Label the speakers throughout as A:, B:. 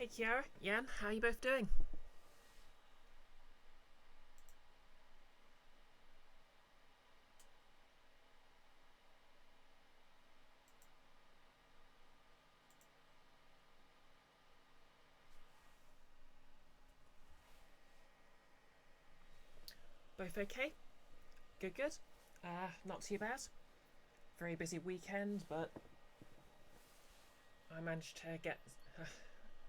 A: Hey Kiara, Yan, how are you both doing? Both okay? Good, good. Not too bad. Very busy weekend, but I managed to get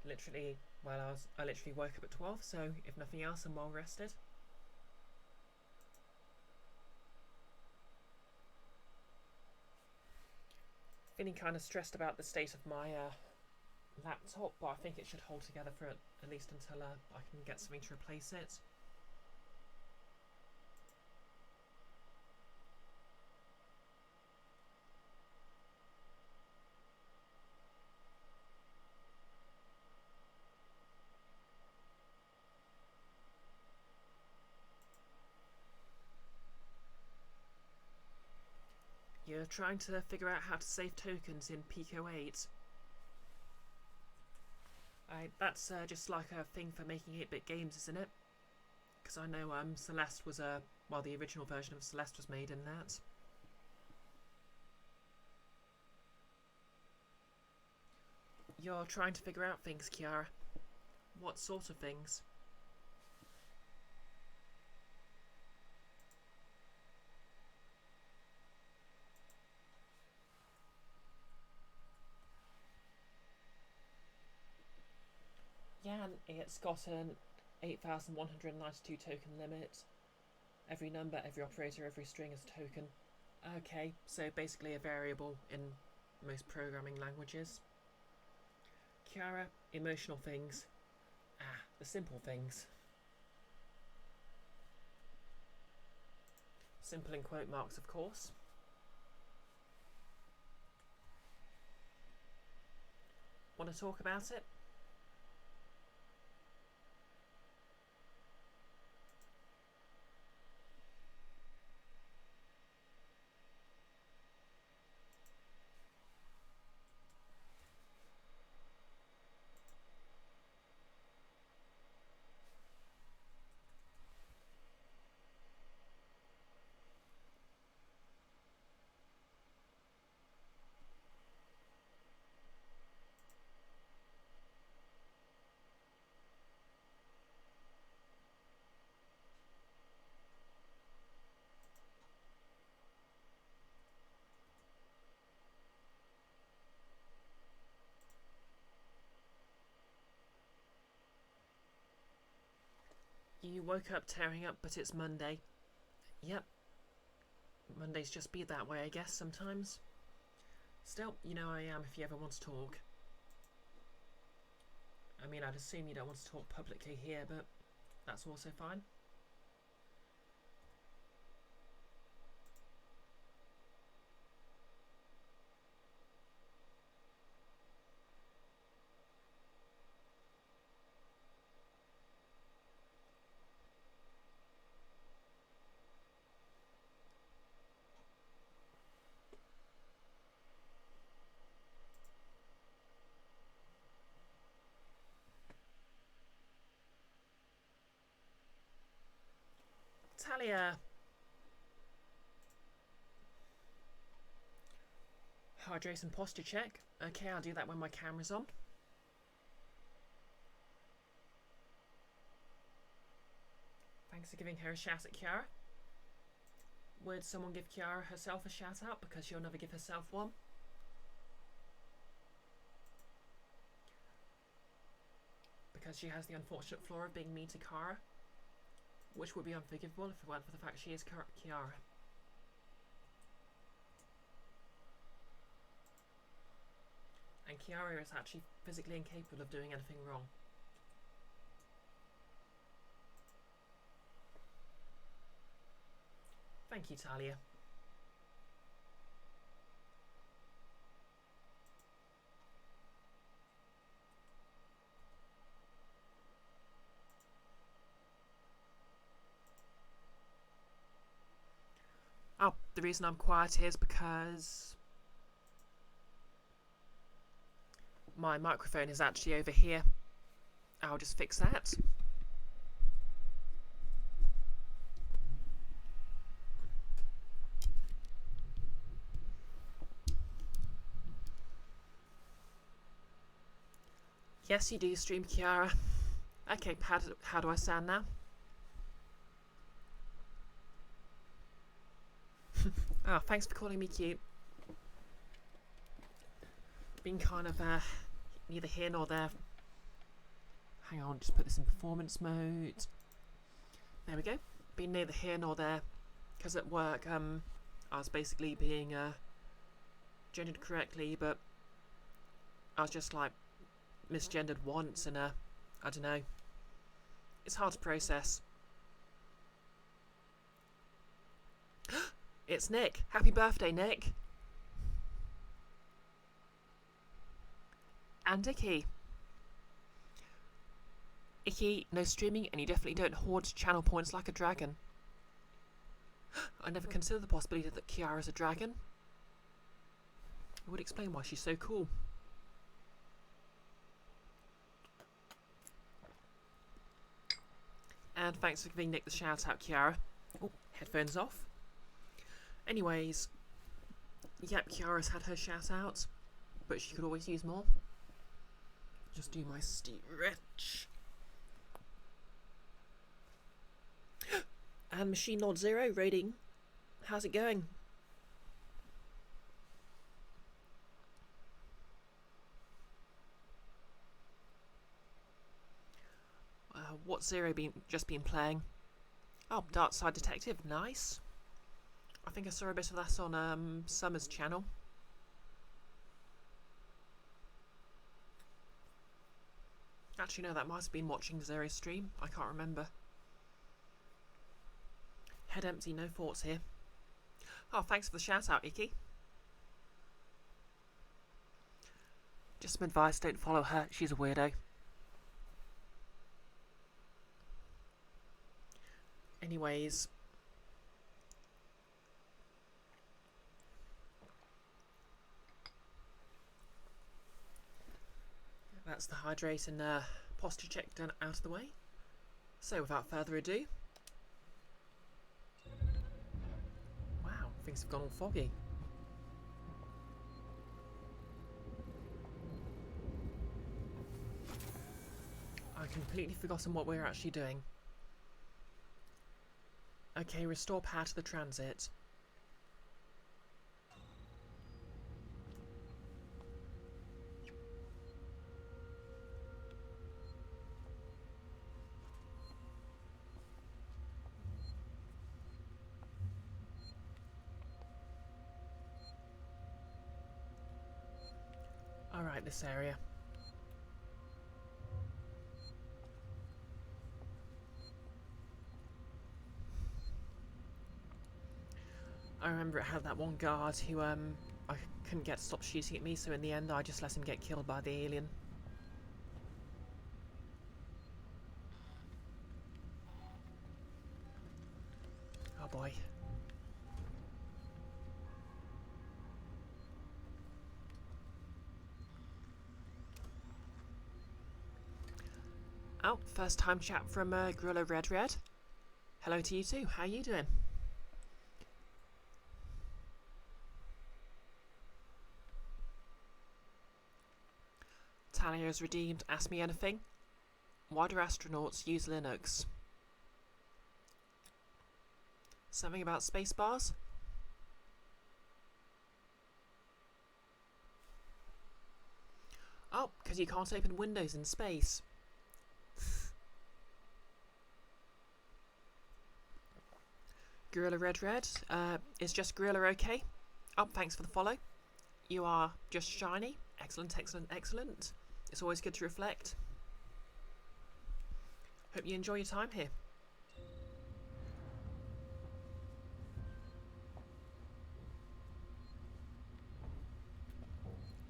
A: literally. Well, I literally woke up at 12, so if nothing else, I'm well rested. Feeling kind of stressed about the state of my laptop, but I think it should hold together for at least until I can get something to replace it. You're trying to figure out how to save tokens in Pico 8. That's just like a thing for making 8-bit games, isn't it? Because I know Celeste was well, the original version of Celeste was made in that. You're trying to figure out things, Kiara. What sort of things? Yeah, it's got an 8,192 token limit. Every number, every operator, every string is a token. Okay, so basically a variable in most programming languages. Kiara, emotional things. The simple things. Simple in quote marks, of course. Want to talk about it? You woke up tearing up, but it's Monday. Yep. Mondays just be that way, I guess, sometimes. Still, you know I am if you ever want to talk. I mean, I'd assume you don't want to talk publicly here, but that's also fine. Talia! Hydration posture check. Okay, I'll do that when my camera's on. Thanks for giving her a shout at Kiara. Would someone give Kiara herself a shout out because she'll never give herself one? Because she has the unfortunate flaw of being mean to Kara, which would be unforgivable if it weren't for the fact she is Kiara. And Kiara is actually physically incapable of doing anything wrong. Thank you, Talia. Oh, the reason I'm quiet is because my microphone is actually over here, I'll just fix that. Yes, you do stream, Kiara. Okay, how do I sound now? Oh, thanks for calling me cute. Been kind of neither here nor there. Hang on, just put this in performance mode. There we go. Been neither here nor there, because at work I was basically being gendered correctly, but I was just like misgendered once, and I don't know. It's hard to process. It's Nick. Happy birthday, Nick. And Icky. Icky, no streaming, and you definitely don't hoard channel points like a dragon. I never considered the possibility that Kiara's a dragon. It would explain why she's so cool. And thanks for giving Nick the shout out, Kiara. Oh, headphones off. Anyways, yep, Kiara's had her shout out, but she could always use more. Just do my stretch. And Machine Lord Zero rating. How's it going? What's Zero just been playing? Oh, Dark Side Detective, nice. I think I saw a bit of that on Summer's channel. Actually, no, that might have been watching Zero's stream. I can't remember. Head empty, no thoughts here. Oh, thanks for the shout out, Icky. Just some advice, don't follow her, she's a weirdo. Anyways. That's the hydrate and posture check done out of the way. So without further ado. Wow, things have gone all foggy. I've completely forgotten what we're actually doing. Okay, restore power to the transit. Alright, this area. I remember it had that one guard who I couldn't get to stop shooting at me, so in the end I just let him get killed by the alien. Oh boy. Oh, first time chat from Gorilla Red Red. Hello to you too, how you doing? Talia is redeemed, ask me anything. Why do astronauts use Linux? Something about space bars? Oh, because you can't open Windows in space. Gorilla Red Red, is just Gorilla okay? Oh, thanks for the follow. You are just shiny. Excellent, excellent, excellent. It's always good to reflect. Hope you enjoy your time here.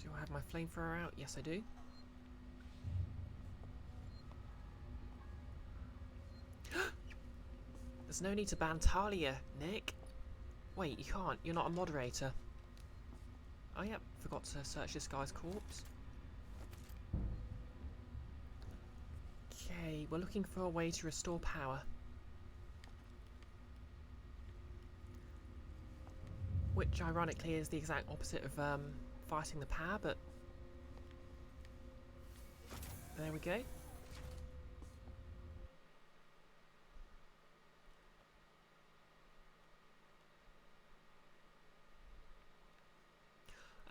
A: Do I have my flamethrower out? Yes, I do. There's no need to ban Talia, Nick. Wait, you can't. You're not a moderator. Oh, yep. Forgot to search this guy's corpse. Okay, we're looking for a way to restore power. Which, ironically, is the exact opposite of fighting the power, but there we go.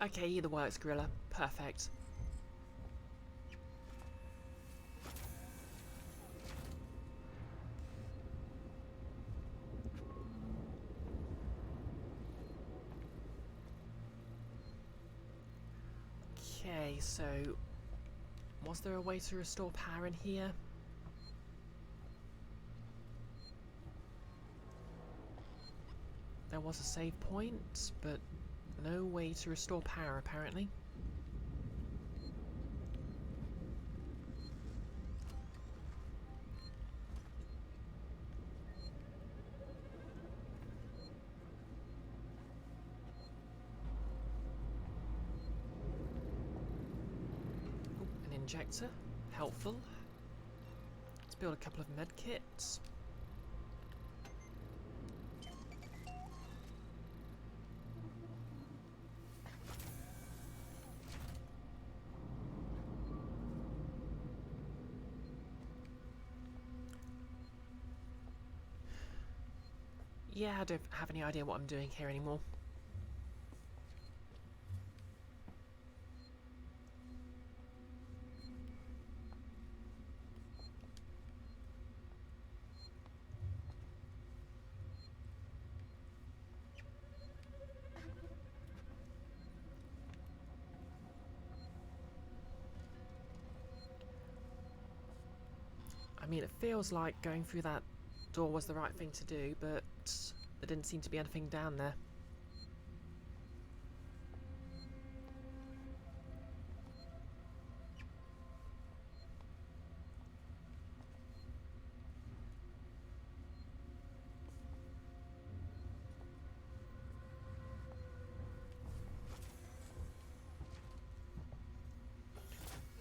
A: Okay, either works, Gorilla. Perfect. Okay, so was there a way to restore power in here? There was a save point, but no way to restore power apparently. Ooh, an injector, helpful. Let's build a couple of med kits. Yeah, I don't have any idea what I'm doing here anymore. I mean, it feels like going through that door was the right thing to do, but there didn't seem to be anything down there.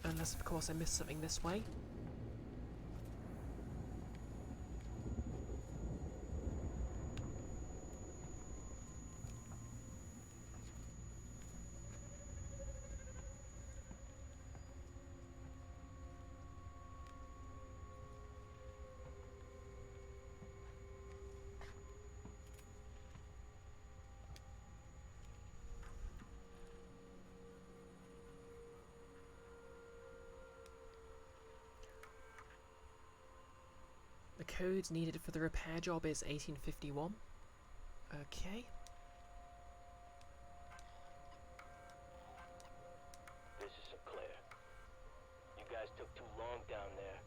A: Unless, of course, I missed something this way. The code needed for the repair job is 1851. Okay.
B: This is Sinclair. You guys took too long down there.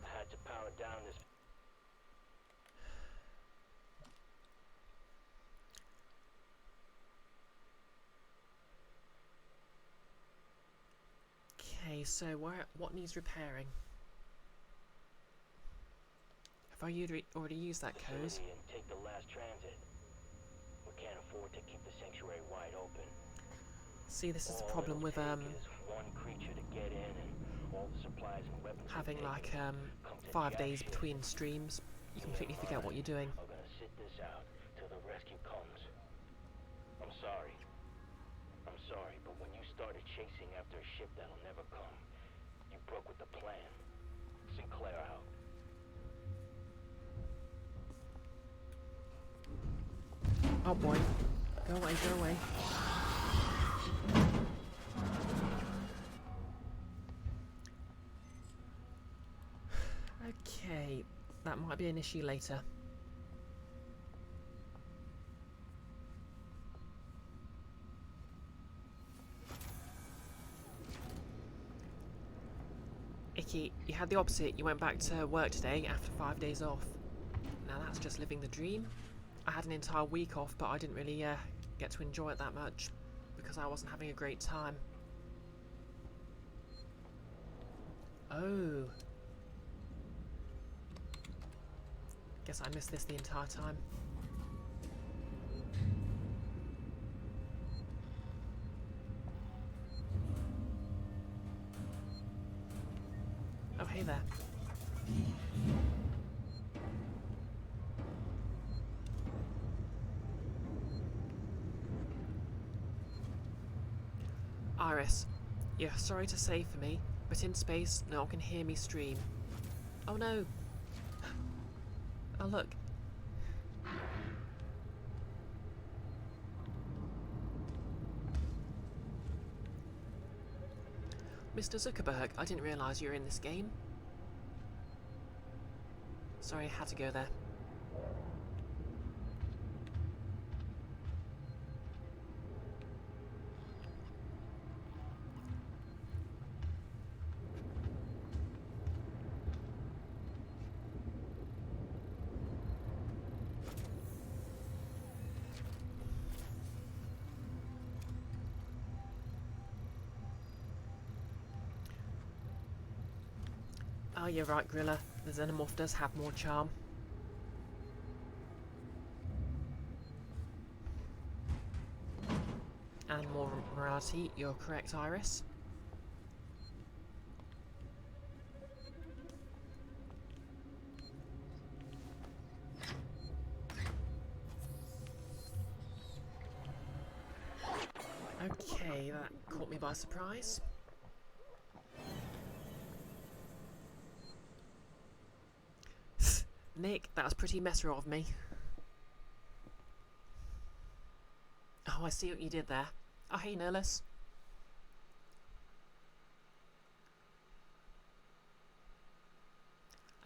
B: I had to power down this.
A: Okay, so what needs repairing? Have I already used that code?
B: And take the last transit. We can't afford to keep the sanctuary wide open.
A: See, this is the problem with
B: one creature to get in, and all the supplies and weapons
A: having like 5 days between streams. You completely forget what you're doing.
B: I'm gonna sit this out till the rescue comes. I'm sorry, but when you started chasing after a ship that'll never come, you broke with the plan. Sinclair out.
A: Oh boy. Go away, go away. Okay, that might be an issue later. Icky, you had the opposite. You went back to work today after 5 days off. Now that's just living the dream. I had an entire week off, but I didn't really get to enjoy it that much because I wasn't having a great time. Oh. Guess I missed this the entire time. Oh, hey there. Iris, you're sorry to say for me, but in space, no one can hear me stream. Oh no! Oh look. Mr. Zuckerberg, I didn't realise you were in this game. Sorry, I had to go there. Oh, you're right, Grilla. The Xenomorph does have more charm. And more morality. You're correct, Iris. Okay, that caught me by surprise. Nick, that was pretty messer of me. Oh, I see what you did there. Oh, hey, Nihilus.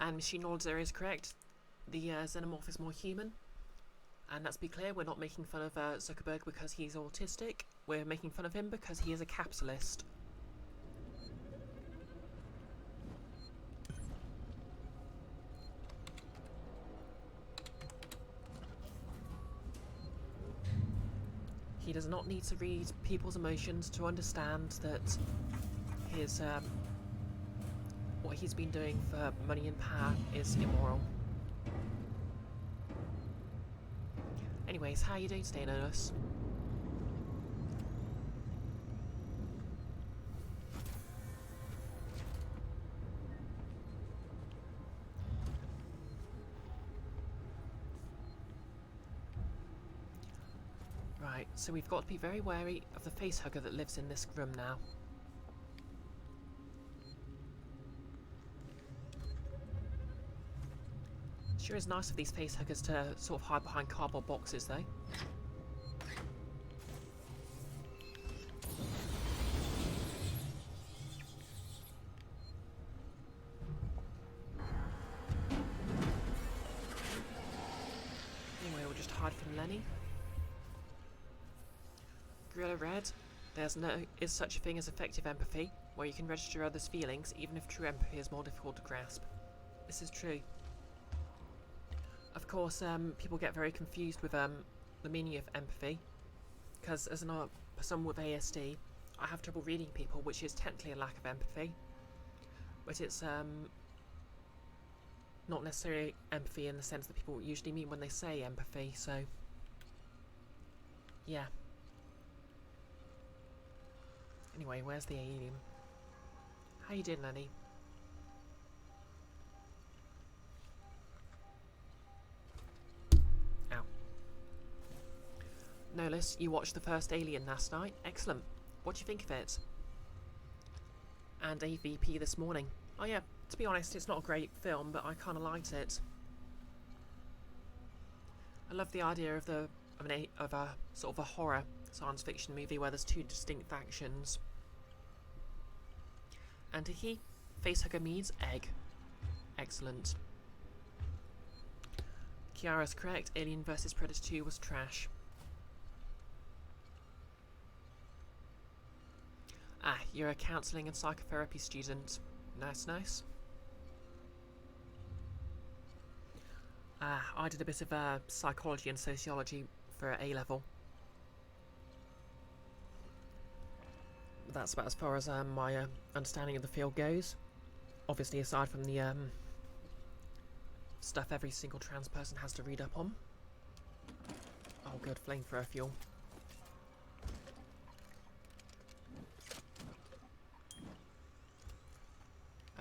A: And Machine Lord Zero is correct. The Xenomorph is more human. And let's be clear, we're not making fun of Zuckerberg because he's autistic. We're making fun of him because he is a capitalist. He does not need to read people's emotions to understand that his what he's been doing for money and power is immoral. Anyways, how are you doing today, Nonus? Right, so we've got to be very wary of the facehugger that lives in this room now. Sure is nice of these facehuggers to sort of hide behind cardboard boxes, though. Anyway, we'll just hide from Lenny. Gorilla Red, there's no is such a thing as effective empathy, where you can register others' feelings, even if true empathy is more difficult to grasp. This is true. Of course, people get very confused with the meaning of empathy, because as someone with ASD, I have trouble reading people, which is technically a lack of empathy, but it's not necessarily empathy in the sense that people usually mean when they say empathy, so yeah. Anyway, where's the alien? How you doing, Lenny? Ow. Nihilus, you watched the first Alien last night. Excellent. What do you think of it? And AVP this morning. Oh yeah, to be honest, it's not a great film, but I kind of liked it. I love the idea of a sort of a horror science fiction movie where there's two distinct factions. And he, facehugger means egg. Excellent. Kiara's correct. Alien vs Predator 2 was trash. Ah, you're a counselling and psychotherapy student. Nice, nice. Ah, I did a bit of psychology and sociology for A-level. That's about as far as my understanding of the field goes. Obviously, aside from the stuff every single trans person has to read up on. Oh, good, flamethrower fuel.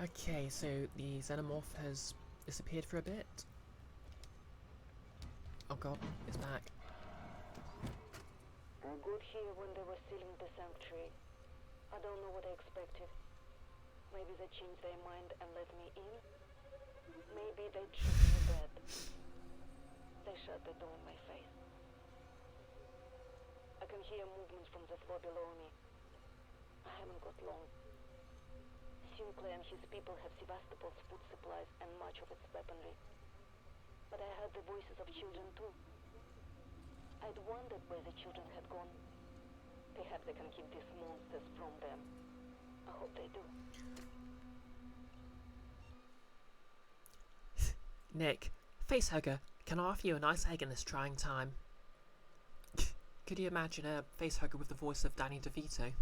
A: Okay, so the xenomorph has disappeared for a bit. Oh god, it's back.
C: I got here when they were sealing the sanctuary. I don't know what I expected. Maybe they changed their mind and let me in. Maybe they tricked me bad. They shut the door in my face. I can hear movements from the floor below me. I haven't got long. Sinclair and his people have Sevastopol's food supplies and much of its weaponry. But I heard the voices of children too. I'd wondered where the children had gone. Perhaps I can keep these monsters from them. I hope they do.
A: Nick, facehugger, can I offer you a nice egg in this trying time? Could you imagine a facehugger with the voice of Danny DeVito?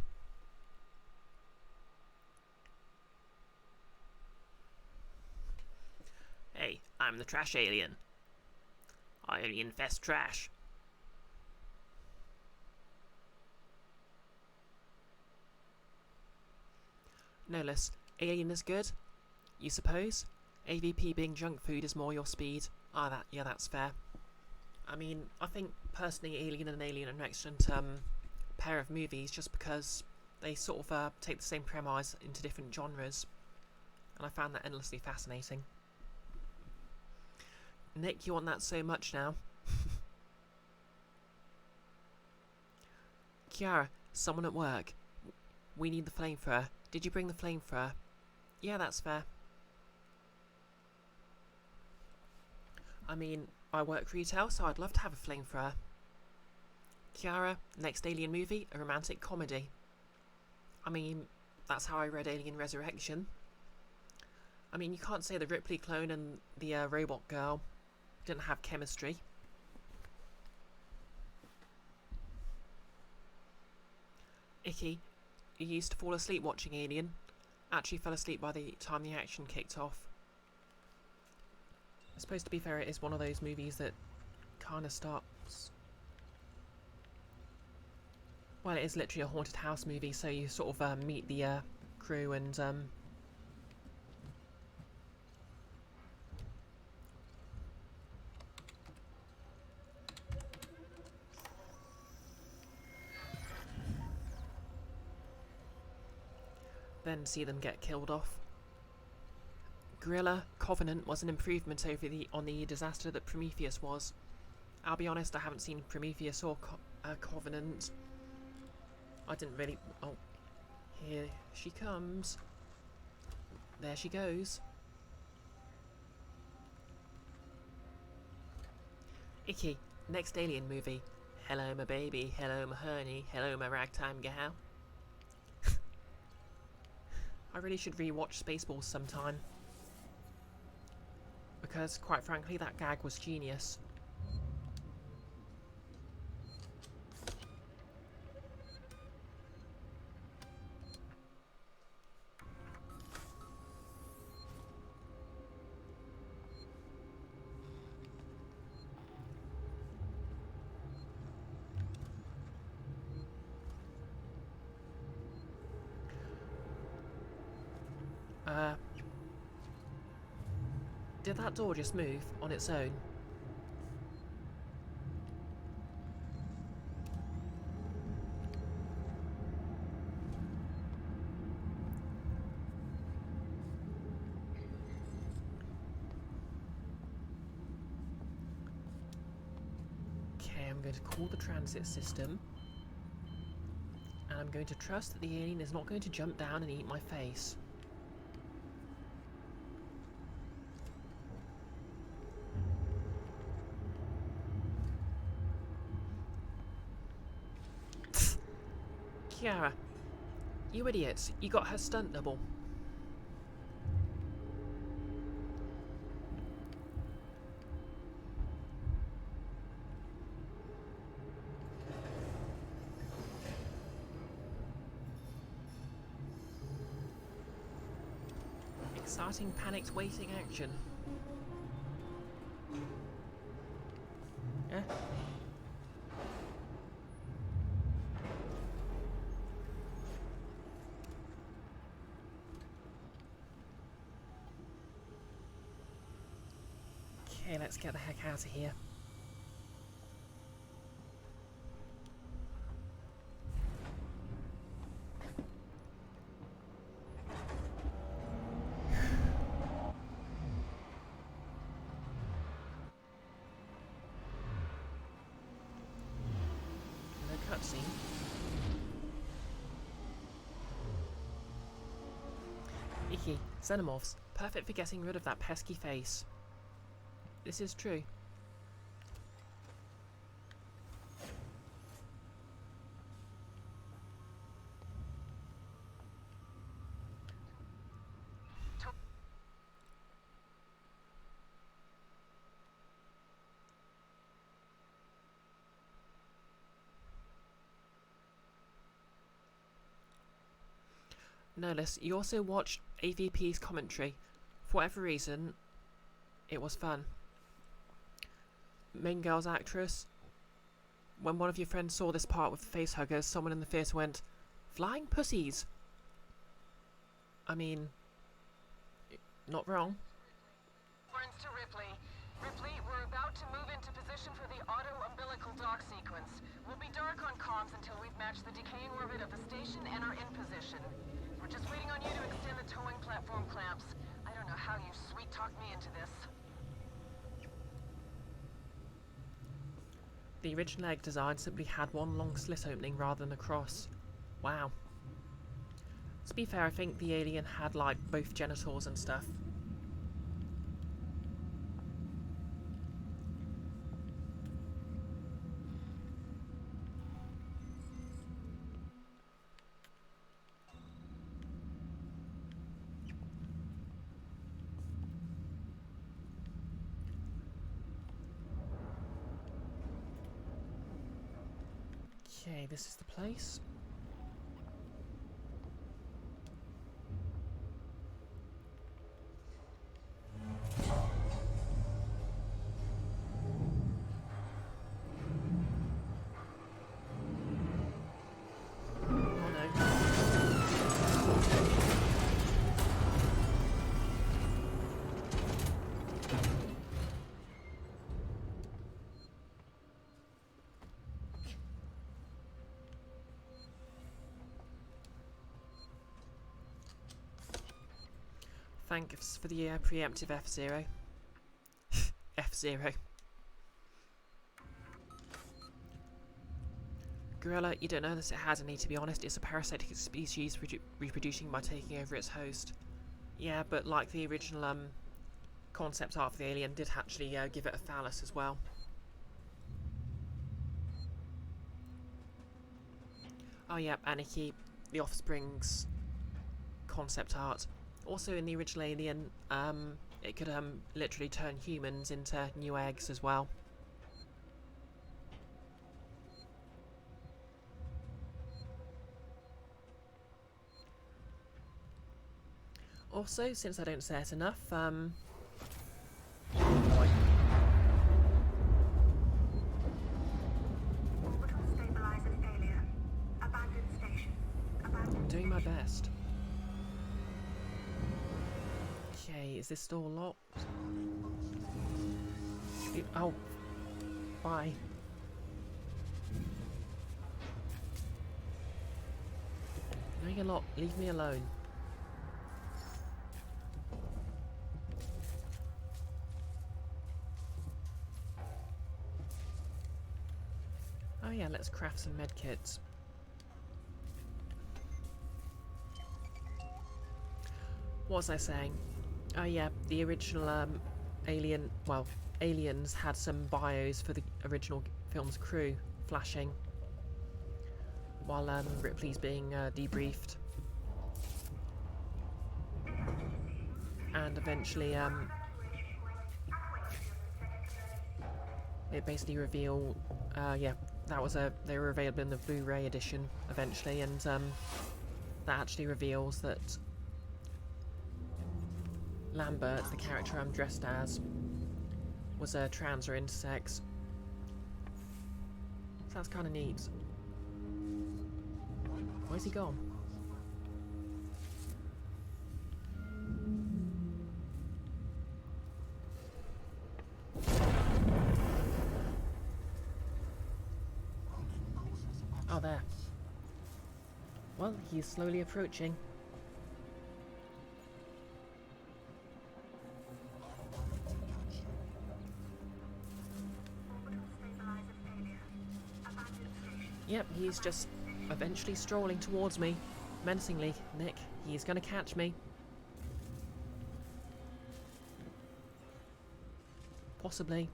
A: Hey, I'm the trash alien. I only infest trash. No less, alien is good, you suppose? AVP being junk food is more your speed. Yeah, that's fair. I mean, I think personally Alien and Alien are an excellent pair of movies just because they sort of take the same premise into different genres. And I found that endlessly fascinating. Nick, you want that so much now. Kiara, someone at work. We need the flamethrower. Did you bring the flamethrower? Yeah, that's fair. I mean, I work retail, so I'd love to have a flamethrower. Kiara, next Alien movie, a romantic comedy. I mean, that's how I read Alien Resurrection. I mean, you can't say the Ripley clone and the robot girl didn't have chemistry. Icky, you used to fall asleep watching Alien. Actually fell asleep by the time the action kicked off. I suppose, to be fair, it is one of those movies that kind of starts... Well, it is literally a haunted house movie, so you sort of meet the crew and... then see them get killed off. Gorilla Covenant was an improvement on the disaster that Prometheus was. I'll be honest, I haven't seen Prometheus or Covenant. I didn't really... Oh, here she comes. There she goes. Icky, next Alien movie. Hello my baby, hello my honey, hello my ragtime gal. I really should rewatch Spaceballs sometime. Because, quite frankly, that gag was genius. Did that door just move on its own? Okay, I'm going to call the transit system. And I'm going to trust that the alien is not going to jump down and eat my face. Kiara, you idiots, you got her stunt double. Exciting, panicked, waiting action. Eh? Okay, let's get the heck out of here. No cutscene. Icky, xenomorphs. Perfect for getting rid of that pesky face. This is true. Notice, you also watched AVP's commentary. For whatever reason, it was fun. Main girl's actress. When one of your friends saw this part with the face huggers, someone in the theatre went, "Flying pussies." I mean, not wrong.
D: Reference to Ripley. Ripley, we're about to move into position for the auto-umbilical dock sequence. We'll be dark on comms until we've matched the decaying orbit of the station and are in position. We're just waiting on you to extend the towing platform clamps. I don't know how you sweet-talked me into this.
A: The original egg design simply had one long slit opening rather than a cross. Wow. To be fair, I think the alien had like both genitals and stuff. Okay, this is the place. Oh no. Thanks for the preemptive F-Zero. F-Zero. Gorilla, you don't know this, it has any, to be honest. It's a parasitic species reproducing by taking over its host. Yeah, but like the original concept art for the alien did actually give it a phallus as well. Oh yeah, Aniki, the Offspring's concept art. Also in the original Alien, it could literally turn humans into new eggs as well. Also, since I don't say it enough, oh boy.
E: Orbital stabilizer failure. Abandoned station. Abandoned
A: Doing my
E: station.
A: best. Okay, is this door locked? Oh, bye. No, you're not. Leave me alone. Oh yeah, let's craft some medkits. What was I saying? Oh yeah, the original aliens had some bios for the original film's crew flashing while Ripley's being debriefed. And eventually it basically revealed, yeah, they were available in the Blu-ray edition eventually, and that actually reveals that Lambert, the character I'm dressed as, was a trans or intersex. Sounds kind of neat. Where's he gone? Oh, there. Well, he's slowly approaching.
E: Orbital stabilizer failure. Abandoned station.
A: Yep, he's just eventually strolling towards me. Menacingly, Nick. He's gonna catch me. Possibly.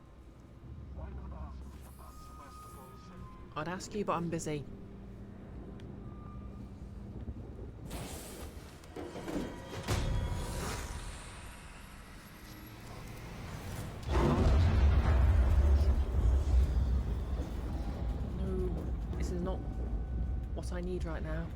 A: I'd ask you, but I'm busy. No, this is not what I need right now.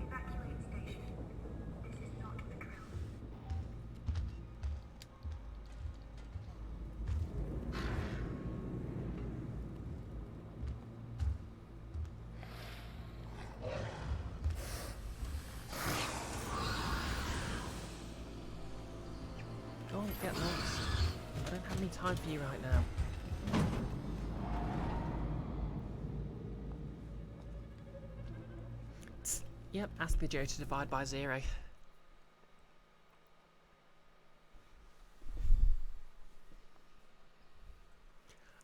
E: Evacuate station. This is not the drill.
A: Don't get lost. I don't have any time for you right now. Tsk. Yep, ask the Joe to divide by 0.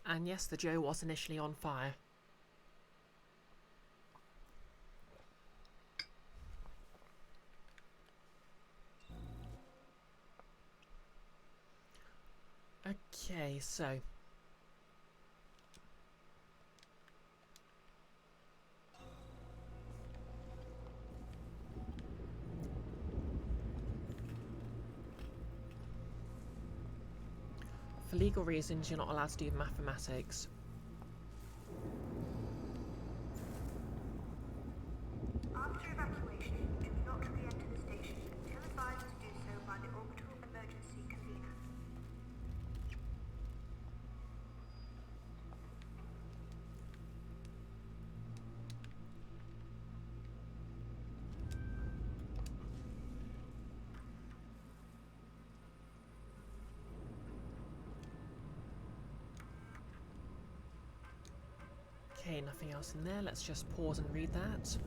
A: And yes, the Joe was initially on fire. Okay, so for legal reasons, you're not allowed to do mathematics.
E: After evacuation, do not re-enter the station until advised to do so by the orbital emergency convener.
A: Okay, nothing else in there. Let's just pause and read that.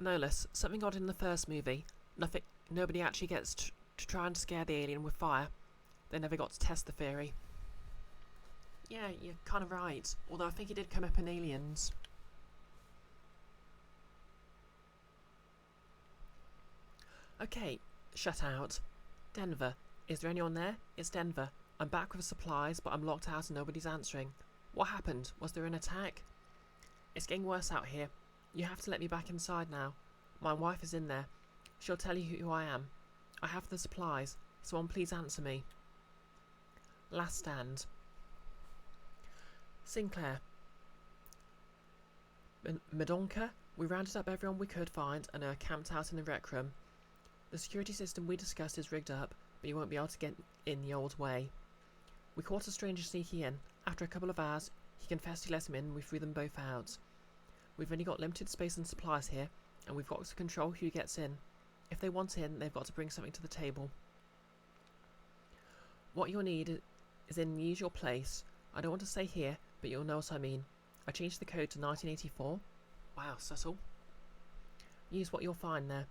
A: No less, something odd in the first movie. Nobody actually gets to try and scare the alien with fire. They never got to test the theory. Yeah, you're kind of right. Although I think it did come up in Aliens. Okay, shut out. Denver. Is there anyone there? It's Denver. I'm back with supplies, but I'm locked out and nobody's answering. What happened? Was there an attack? It's getting worse out here. You have to let me back inside now. My wife is in there. She'll tell you who I am. I have the supplies. Someone please answer me. Last stand. Sinclair. Madonka, we rounded up everyone we could find and are camped out in the rec room. The security system we discussed is rigged up, but you won't be able to get in the old way. We caught a stranger sneaking in. After a couple of hours, he confessed he let him in and we threw them both out. We've only got limited space and supplies here, and we've got to control who gets in. If they want in, they've got to bring something to the table. What you'll need is in the usual place. I don't want to say here, but you'll know what I mean. I changed the code to 1984. Wow, subtle. Use what you'll find there.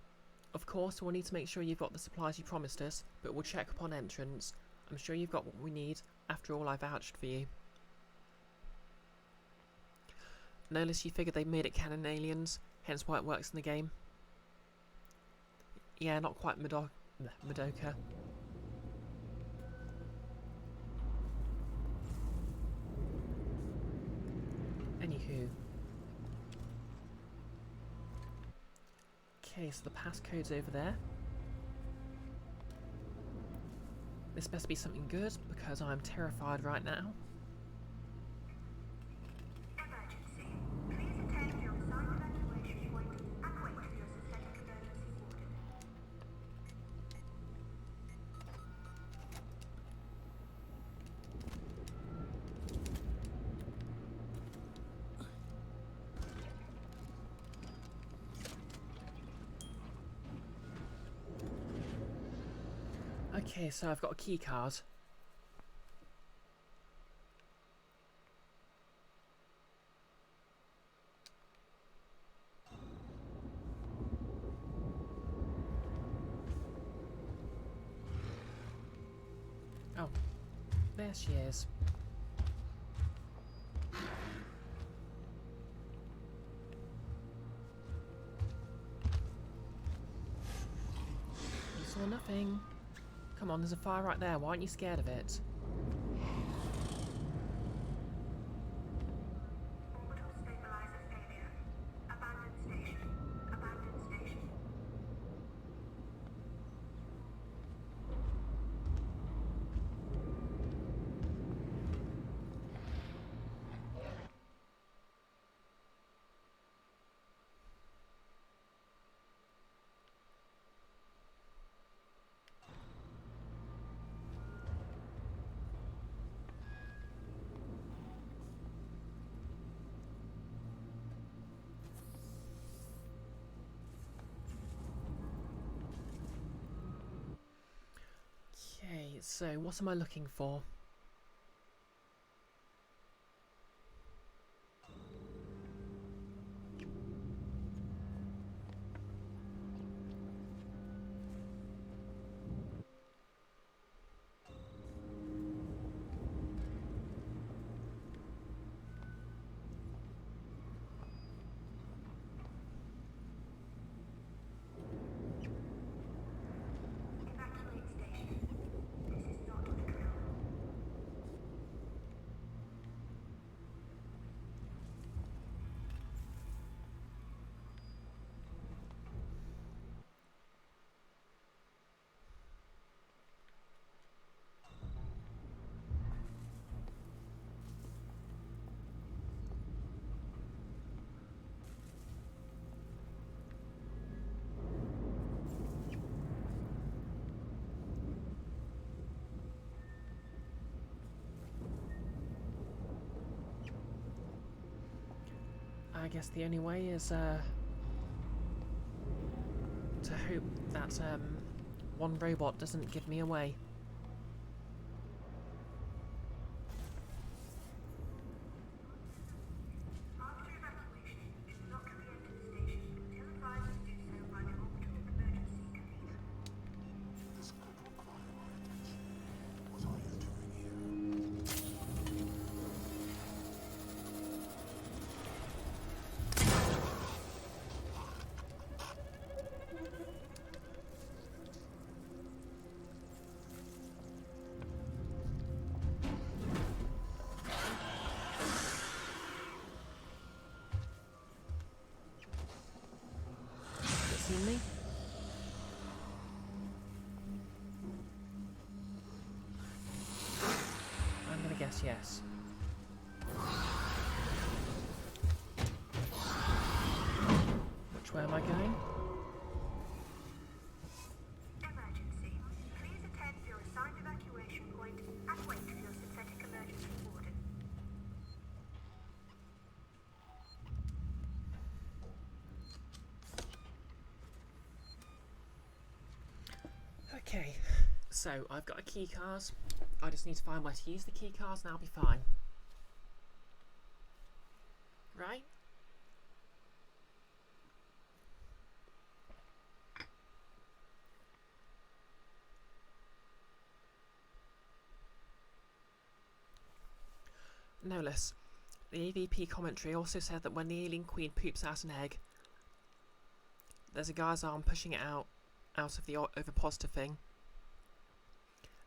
A: Of course, we'll need to make sure you've got the supplies you promised us, but we'll check upon entrance. I'm sure you've got what we need. After all, I vouched for you. No less you figured they made it canon Aliens, hence why it works in the game. Yeah, not quite Madoka. Anywho. Okay, so the passcode's over there. This best be something good, because I'm terrified right now.
E: Emergency. Please attend your assigned evacuation point and wait for your suspected emergency warden.
A: Okay, so I've got a key card. Oh, there she is. You saw nothing. Come on, there's a fire right there. Why aren't you scared of it?
E: Orbital stabilizer failure. Abandoned station. Abandoned station.
A: Okay, so what am I looking for?
E: Evacuate station. This is not a drill.
A: I guess the only way is to hope that one robot doesn't give me away.
E: After evacuation, do not re-enter the station until advised to do so by the orbital emergency convener.
F: This could require our attention. What are you doing here?
A: Has it seen me? I'm gonna guess yes. Which way am I going?
E: Emergency. Please attend your assigned evacuation point and wait for your synthetic emergency warden.
A: Okay, so I've got a key card. I just need to find where to use the key cards and I'll be fine. Right? No less. The AVP commentary also said that when the alien queen poops out an egg, there's a guy's arm pushing it out of the ovipositor thing,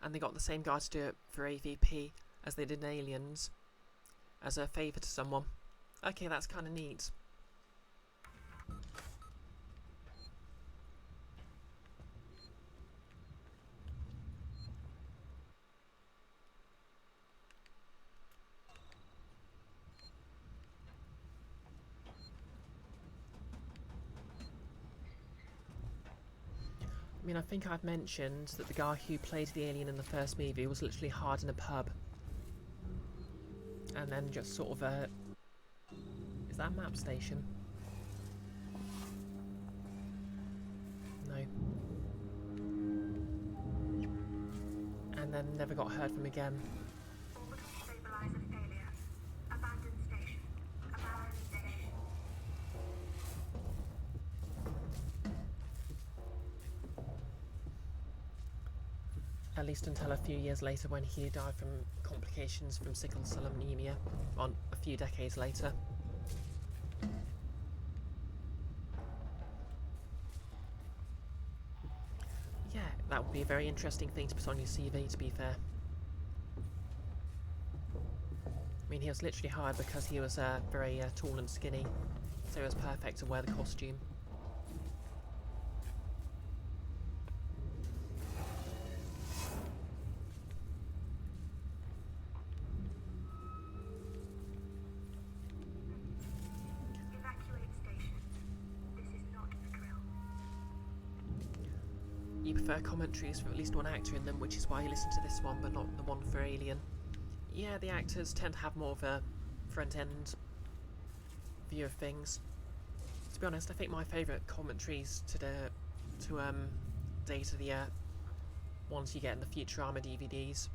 A: and they got the same guy to do it for AVP as they did in Aliens, as a favour to someone. Okay, that's kind of neat. I mean, I think I've mentioned that the guy who played the alien in the first movie was literally hard in a pub. And then just sort of is that a map station? No. and then never got heard from again.
E: Orbital stabilizer failure. Abandoned station. Abandoned station.
A: At least until a few years later when he died from complications from sickle cell anemia, on a few decades later. Yeah, that would be a very interesting thing to put on your CV, to be fair. I mean, he was literally hired because he was very tall and skinny, so it was perfect to wear the costume.
E: Evacuate station. This is not a drill.
A: You prefer commentaries for at least one actor in them, which is why you listen to this one, but not the one for Alien. Yeah, the actors tend to have more of a front-end view of things. To be honest, I think my favourite commentaries to date are the ones you get in the Futurama DVDs.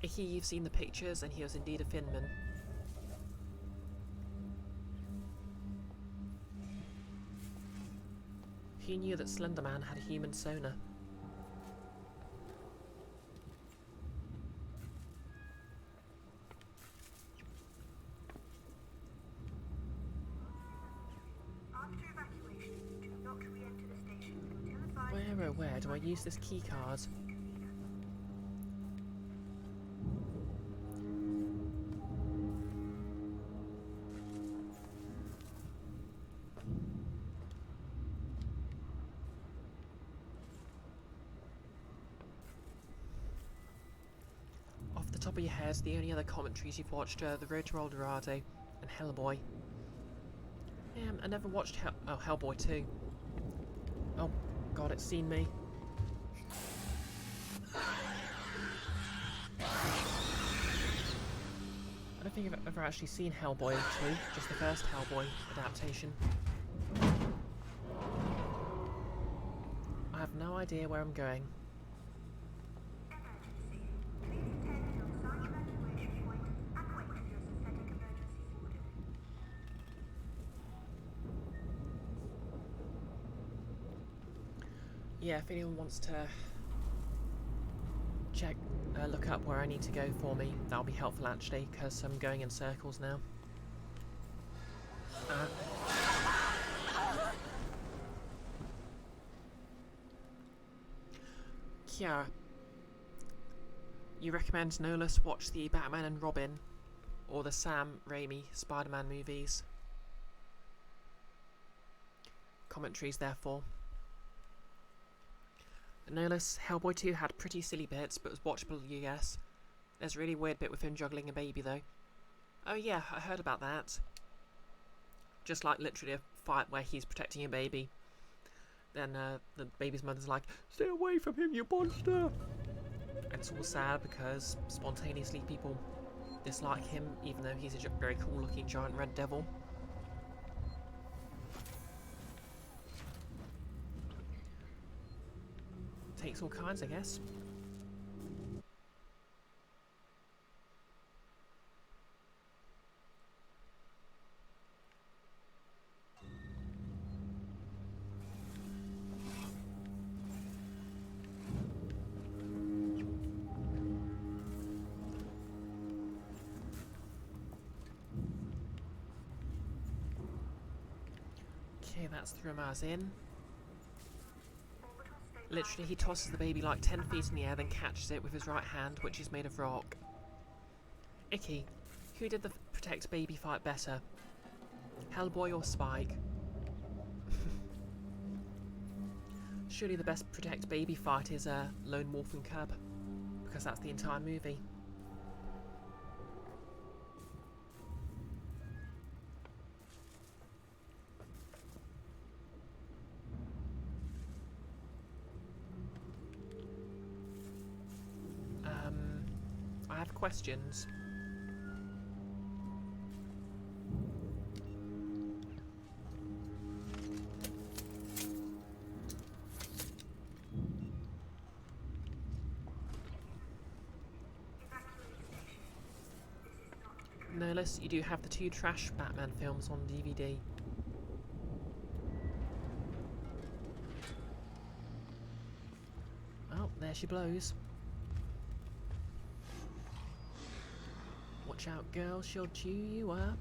A: Icky, you've seen the pictures, and he was indeed a Finman. Who knew that Slender Man had a human sonar?
E: After evacuation, do not re-enter the station until advised.
A: Where do I use this key card? Off the top of your head, the only other commentaries you've watched are The Road to El Dorado and Hellboy. I never watched Hellboy 2. Oh god, it's seen me. I don't think I've ever actually seen Hellboy 2, just the first Hellboy adaptation. I have no idea where I'm going.
E: Emergency. Please attend to your site evacuation point and wait for your synthetic emergency order.
A: Yeah, if anyone wants to look up where I need to go for me, that'll be helpful actually, because I'm going in circles now. Kiara, you recommend Nolas watch the Batman and Robin or the Sam Raimi Spider-Man movies? Commentaries, therefore. Nolas, Hellboy 2 had pretty silly bits, but was watchable, you guess. There's a really weird bit with him juggling a baby, though. Oh yeah, I heard about that. Just like literally a fight where he's protecting a baby. Then the baby's mother's like, "Stay away from him, you monster!" And it's all sad because spontaneously people dislike him, even though he's a very cool-looking giant red devil. Takes all kinds, I guess. Okay, that's 3 miles in. Literally, he tosses the baby like 10 feet in the air, then catches it with his right hand, which is made of rock. Icky, who did the protect baby fight better? Hellboy or Spike? Surely the best protect baby fight is Lone Wolf and Cub, because that's the entire movie. I have questions. spoilers, you do have the 2 trash Batman films on DVD. Oh, there she blows. Watch out, girl, she'll chew you up.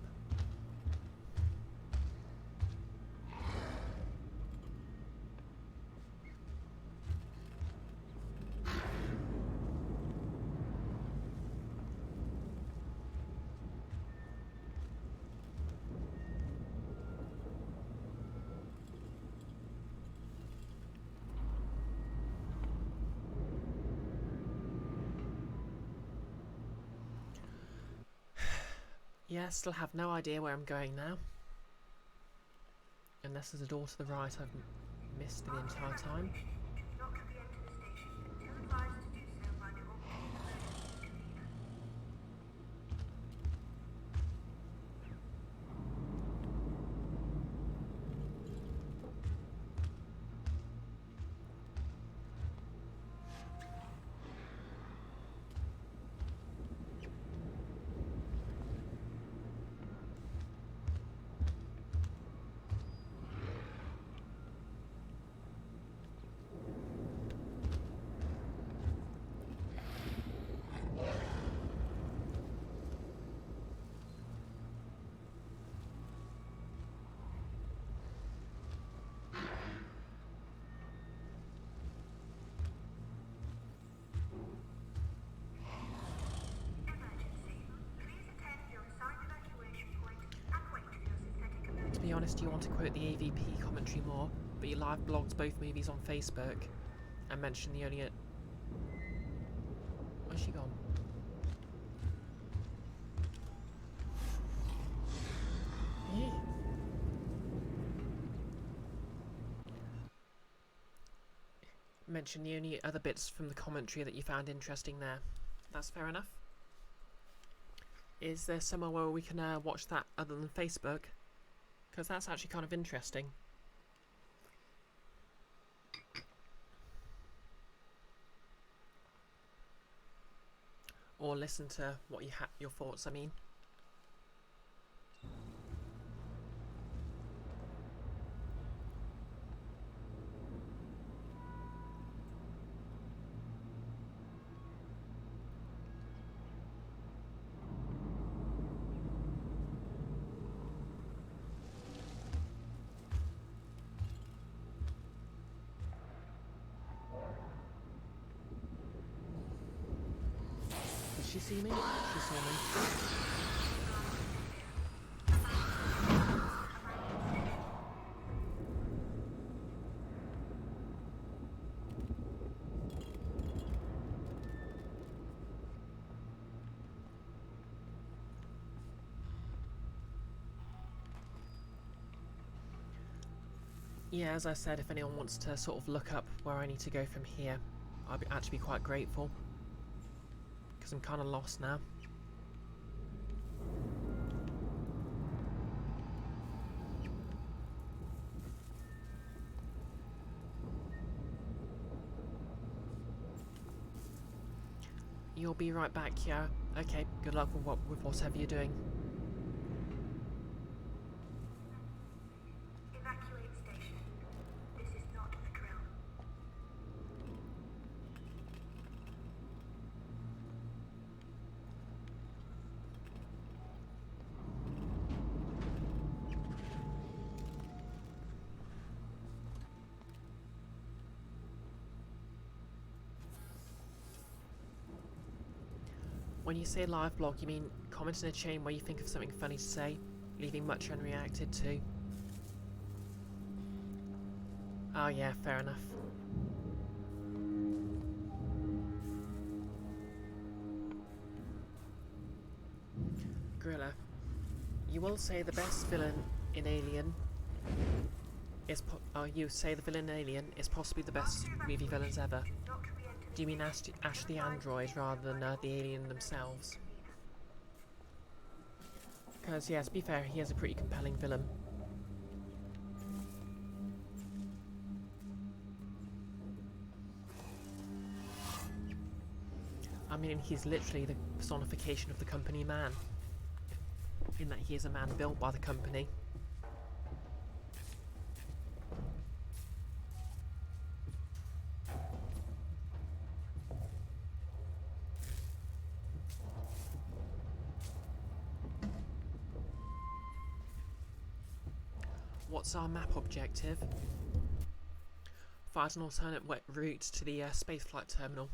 A: Yeah, still have no idea where I'm going now. Unless there's a door to the right I've missed the entire time.
E: Do not re-enter the station until advised to do so by the orbital emergency convener.
A: To be honest, you want to quote the AVP commentary more, but you live blogged both movies on Facebook and mentioned the only... Where's she gone? Yeah. Mention the only other bits from the commentary that you found interesting there. That's fair enough. Is there somewhere where we can watch that other than Facebook? Because that's actually kind of interesting. Or listen to what your thoughts, I mean. Did she see me? She saw me. Yeah, as I said, if anyone wants to sort of look up where I need to go from here, I'd actually be quite grateful. Because I'm kind of lost now. You'll be right back, yeah. Okay, good luck with whatever you're doing.
E: Evacuate station. This is not a drill.
A: When you say live blog, you mean comment in a chain where you think of something funny to say, leaving much unreacted to? Oh yeah, fair enough. Gorilla, you will say the best villain in Alien is you say the villain in Alien is possibly the best movie villains ever. Do you mean Ash the android rather than the alien themselves? Because, yeah, to be fair, he has a pretty compelling villain. I mean, he's literally the personification of the company man. in that he is a man built by the company. What's our map objective? Find an alternate route to the spaceflight terminal.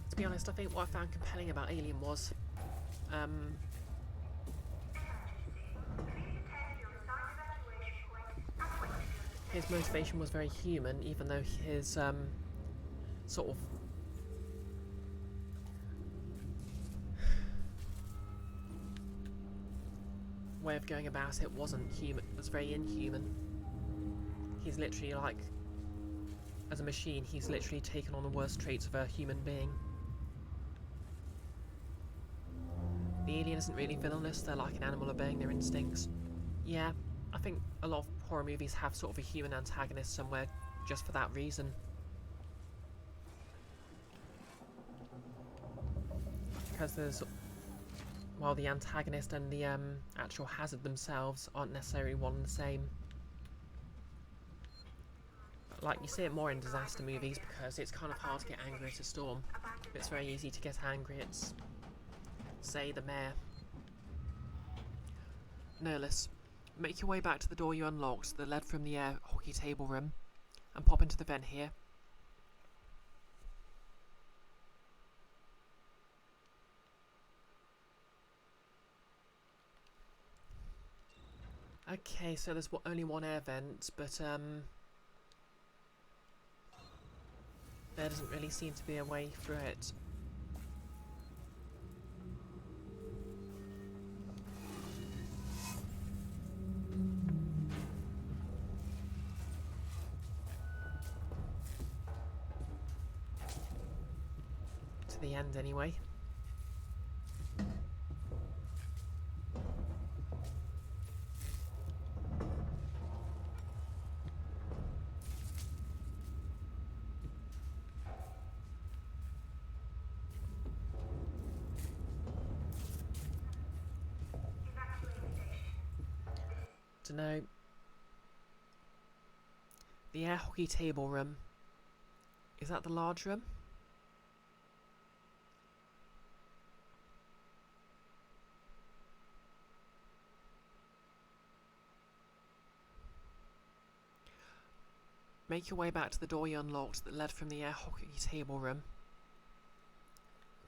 A: To be honest, I think what I found compelling about Alien was his motivation was very human, even though his sort of way of going about it wasn't human. It was very inhuman. He's literally like, as a machine, he's literally taken on the worst traits of a human being. The alien isn't really villainous, they're like an animal obeying their instincts. Yeah, I think a lot of horror movies have sort of a human antagonist somewhere just for that reason. Because there's, while the antagonist and the actual hazard themselves aren't necessarily one and the same. Like, you see it more in disaster movies because it's kind of hard to get angry at a storm. But it's very easy to get angry at, say, the mayor. Nerlus, make your way back to the door you unlocked that led from the air hockey table room and pop into the vent here. Okay, so there's only one air vent, but there doesn't really seem to be a way through it. To the end, anyway. Dunno. The air hockey table room. Is that the large room? Make your way back to the door you unlocked that led from the air hockey table room.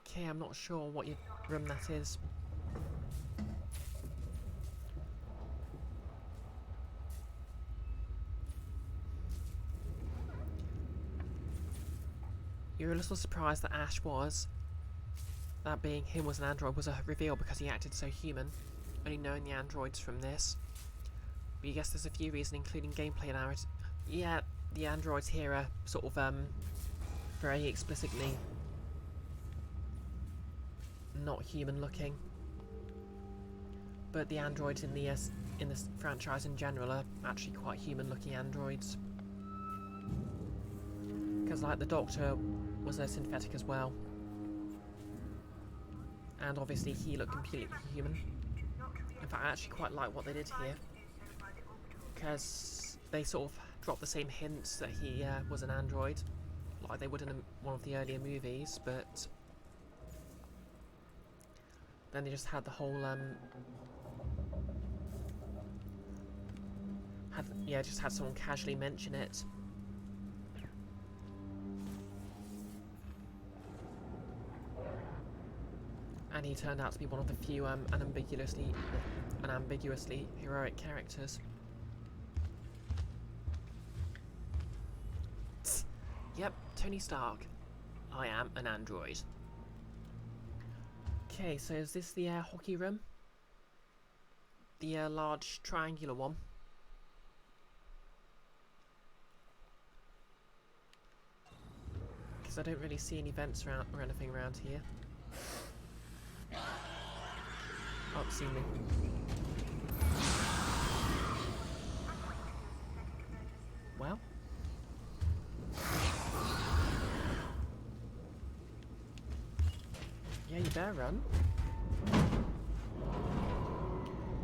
A: Okay, I'm not sure what room that is. You're a little surprised that Ash was. That being him was an android was a reveal because he acted so human, only knowing the androids from this. But you guess there's a few reasons, including gameplay narrative. Yeah, the androids here are sort of very explicitly not human looking. But the androids in the franchise in general are actually quite human looking androids. Because like the Doctor was a synthetic as well. And obviously he looked completely human. In fact, I actually quite like what they did here. Because they sort of dropped the same hints that he was an android. Like they would in one of the earlier movies, but then they just had the whole just had someone casually mention it. And he turned out to be one of the few unambiguously heroic characters. Tss. Yep, Tony Stark. I am an android. Okay, so is this the air hockey room? The large triangular one? Because I don't really see any vents around or anything around here. Oh, see me. Well. Yeah, you better run.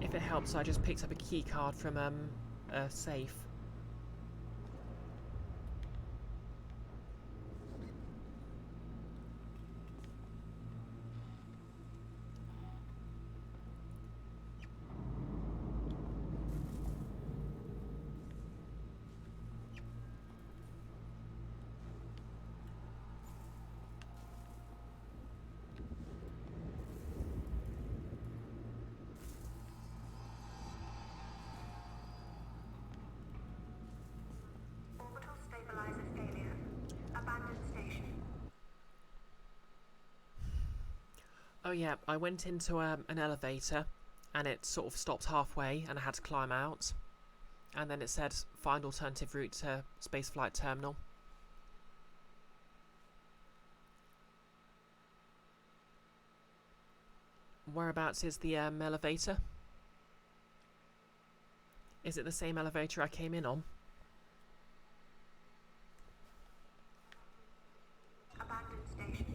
A: If it helps, I just picked up a key card from a safe.
E: Orbital stabilizer failure. Abandoned station.
A: Oh yeah, I went into an elevator and it sort of stopped halfway and I had to climb out. And then it said, find alternative route to spaceflight terminal. Whereabouts is the elevator? Is it the same elevator I came in on?
E: Abandoned station.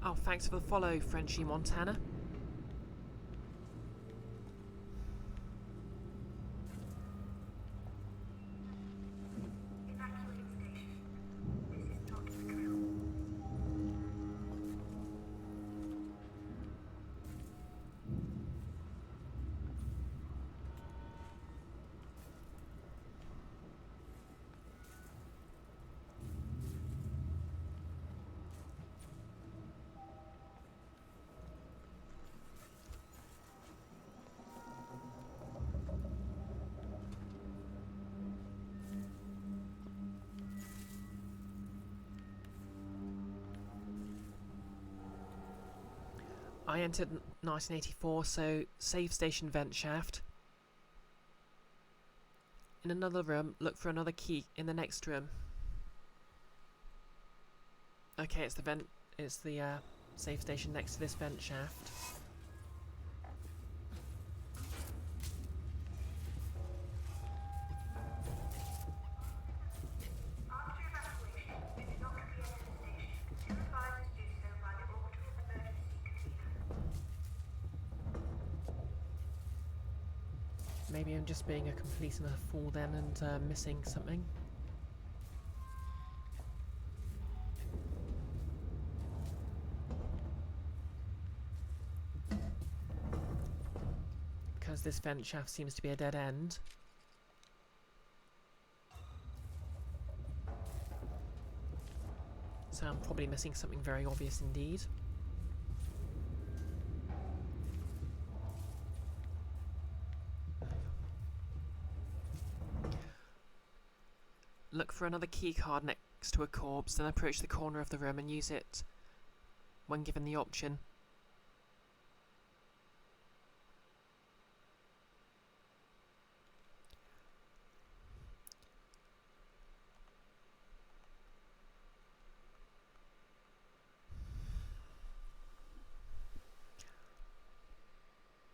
A: Oh, thanks for the follow, Frenchie Montana.
E: Evacuate station. This is not the drill.
A: I entered 1984, so save station vent shaft. In another room, look for another key in the next room. Okay, it's the save station next to this vent shaft.
E: After evacuation, do not re-enter the station until advised to do so by the orbital emergency convener.
A: Maybe I'm just being a complete and utter fool then and missing something. Because this vent shaft seems to be a dead end. So I'm probably missing something very obvious indeed. Look for another key card next to a corpse, then approach the corner of the room and use it when given the option.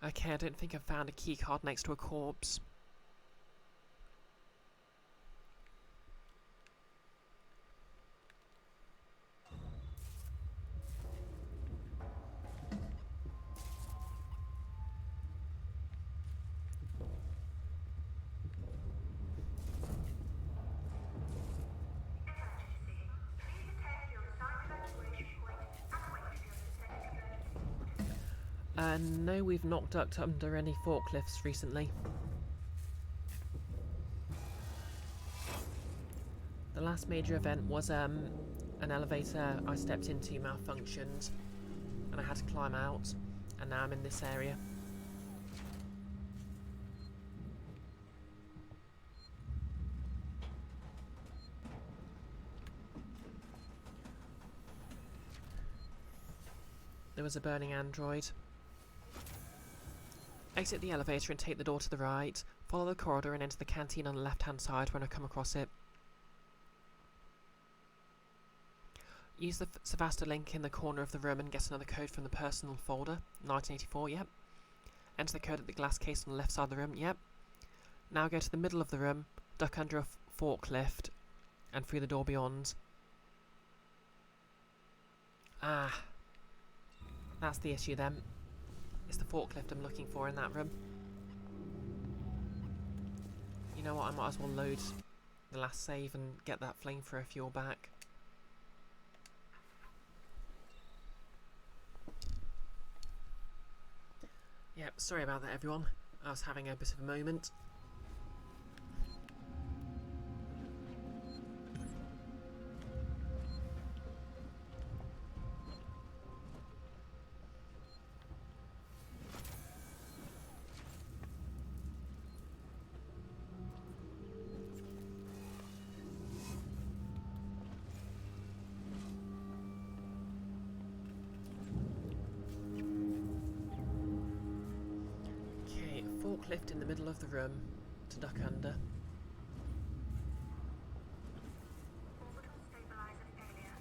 A: Okay, I don't think I've found a key card next to a corpse.
E: Emergency. Please attend your assigned evacuation point and wait for your descending emergency orders.
A: No, we've not ducked under any forklifts recently. The last major event was an elevator I stepped into malfunctioned and I had to climb out, and now I'm in this area. there was a burning android. Exit the elevator and take the door to the right. Follow the corridor and enter the canteen on the left-hand side when I come across it. Use the Savasta link in the corner of the room and get another code from the personal folder. 1984, yep. Enter the code at the glass case on the left side of the room, yep. Now go to the middle of the room, duck under a forklift, and through the door beyond. Ah. That's the issue then. It's the forklift I'm looking for in that room. You know what, I might as well load the last save and get that flamethrower fuel back. Yep, sorry about that everyone. I was having a bit of a moment. Forklift in the middle of the room to duck under.
E: Orbital stabilizer failure.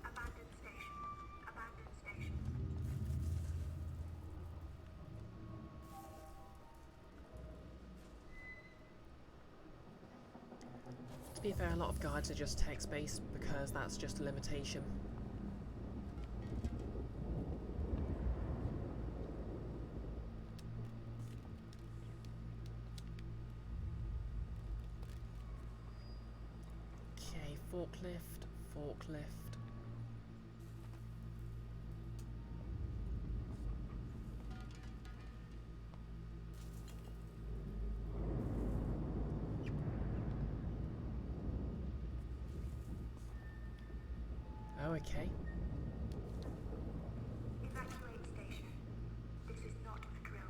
E: Abandoned station. Abandoned station.
A: To be fair, a lot of guides are just text-based because that's just a limitation. Forklift. Oh, okay.
E: Evacuate station. This is not a drill.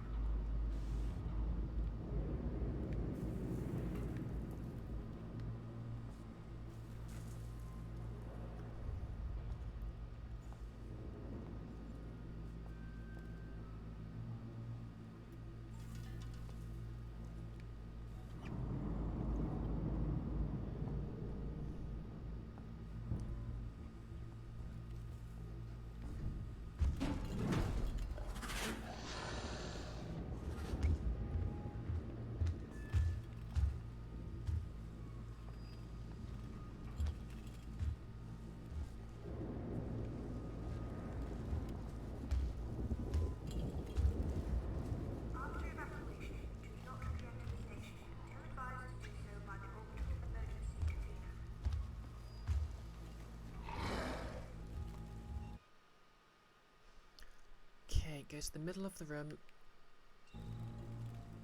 E: After evacuation, do not re-enter the station until advised to do so by the orbital emergency convener.
A: Okay, go to the middle of the room,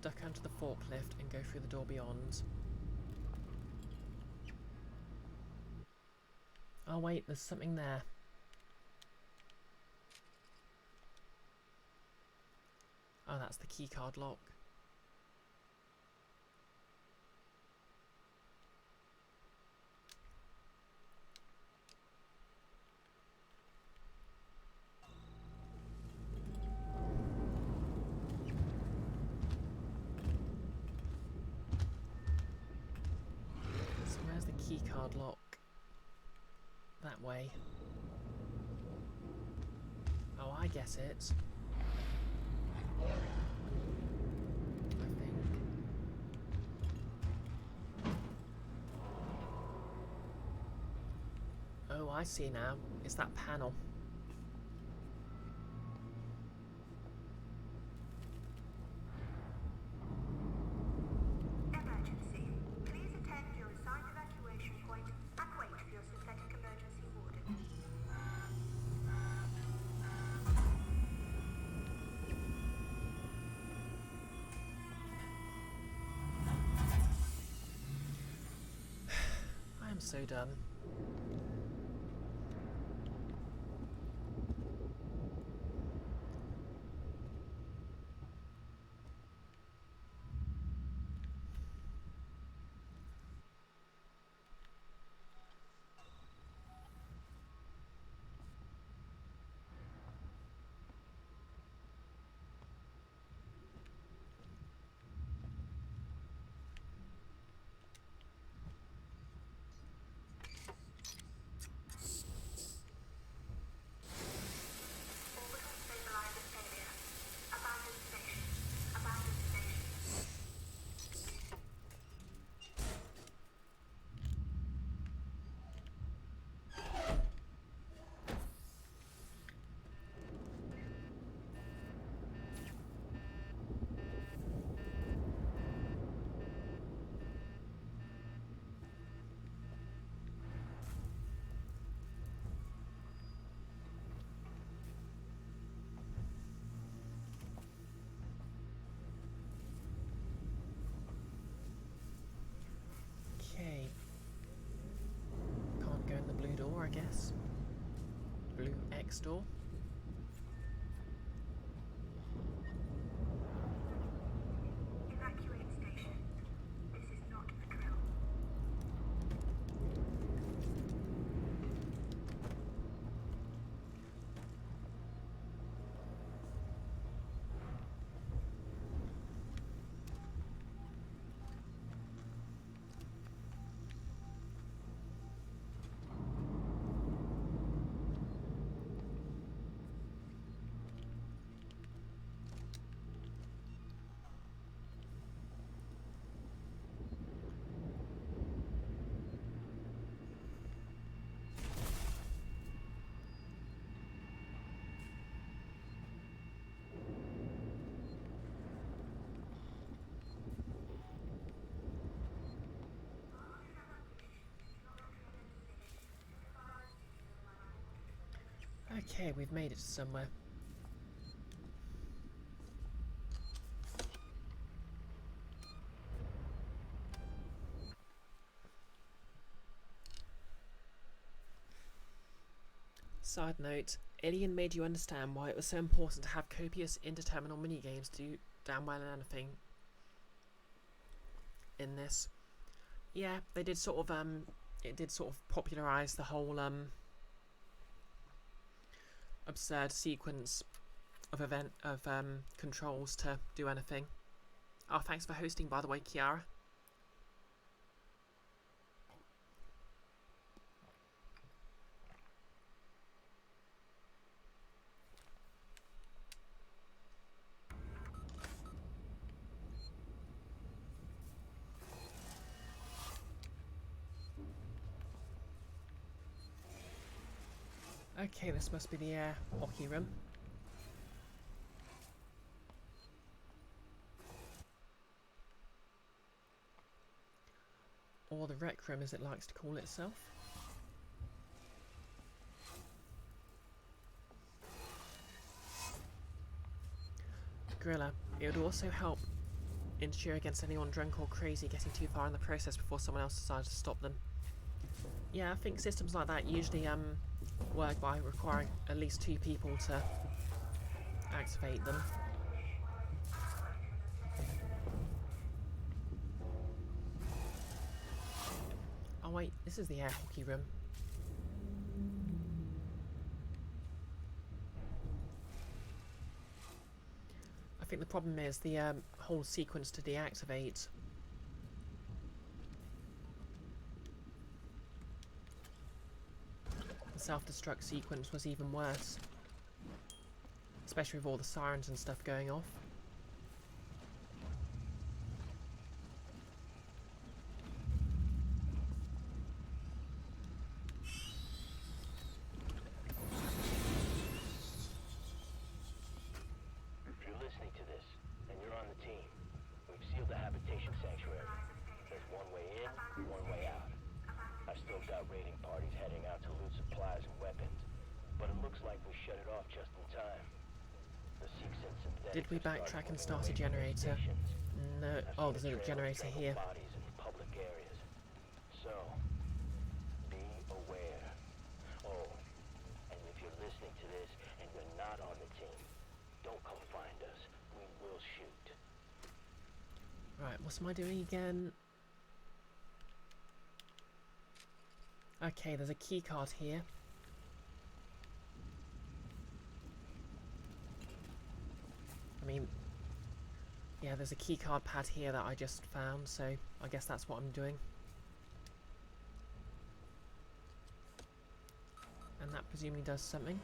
A: duck onto the forklift and go through the door beyond. Oh wait, there's something there. Oh, that's the keycard lock. So where's the keycard lock? That way. Oh, I get it. I think. Oh, I see now. It's that panel.
E: Emergency. Please attend your assigned evacuation point and wait for your synthetic emergency warden.
A: I am so done. guess. Blue X door.
E: Evacuate station. This is not a drill.
A: Okay, we've made it to somewhere. Side note, Alien made you understand why it was so important to have copious interterminal minigames to do damn well in anything in this. Yeah, they did sort of, it did sort of popularise the whole, absurd sequence of controls to do anything. Oh, thanks for hosting, by the way, Kiara. Okay, this must be the air hockey room. Or the rec room, as it likes to call itself. Gorilla, it would also help ensure against anyone drunk or crazy getting too far in the process before someone else decides to stop them. Yeah, I think systems like that usually work by requiring at least 2 people to activate them. Oh wait, this is the air hockey room. I think the problem is the whole sequence to deactivate. The self-destruct sequence was even worse. Especially with all the sirens and stuff going off.
B: If you're listening to this, and you're on the team, we've sealed the habitation sanctuary. There's one way in, one way out. I've still got raiding parties heading out to loot supplies and weapons, but it looks like we shut it off just in time. The Sikhs and synthetics
A: Did we
B: have
A: backtrack and
B: started
A: start a
B: moving away from
A: generator?
B: their stations.
A: No.
B: I've
A: Oh,
B: seen
A: there's a
B: trail of
A: generator
B: strangled
A: here.
B: bodies in public areas. So, be aware. Oh, and if you're listening to this and you're not on the team, don't come find us. We will shoot.
A: Right, what am I doing again? Okay, there's a key card here. I mean, yeah, there's a key card pad here that I just found, so I guess that's what I'm doing. And that presumably does something.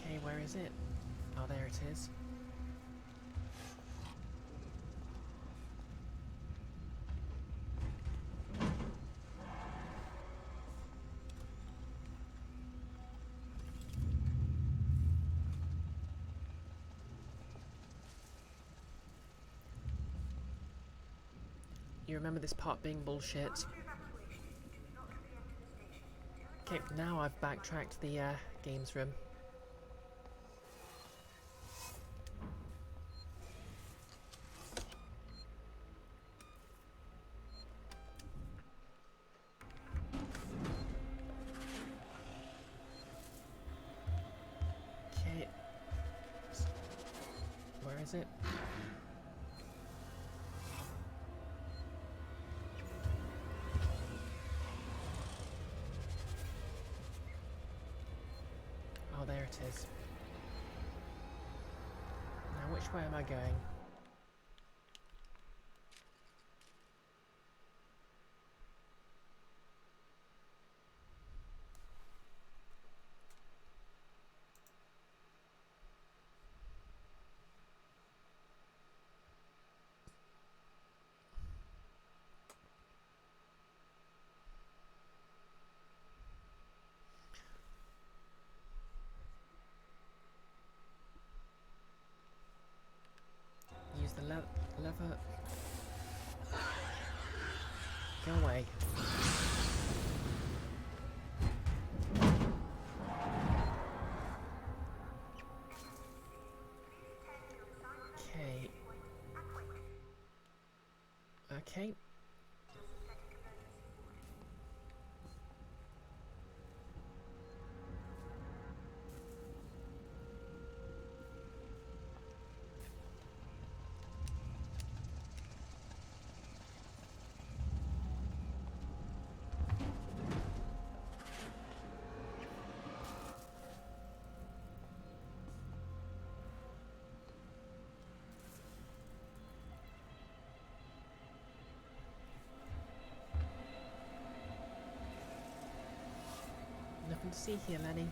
A: Okay, where is it? Oh, there it is. You remember this part being bullshit.
E: After evacuation, do not re-enter the station until
A: Okay, now I've backtracked the games room. Okay. Where is it? Oh, there it is. Now, which way am I going? Use the lever. Go away. Okay. Okay. Nothing to see here, Lenny.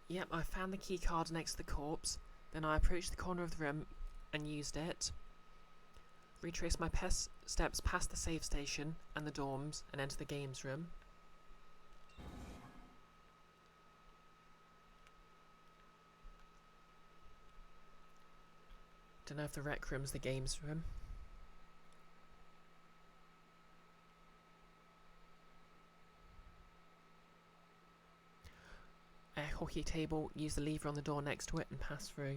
A: Yep, I found the key card next to the corpse. Then I approached the corner of the room and used it. Retraced my steps past the save station and the dorms and entered the games room. Don't know if the rec room's the games room. A hockey table, use the lever on the door next to it and pass through.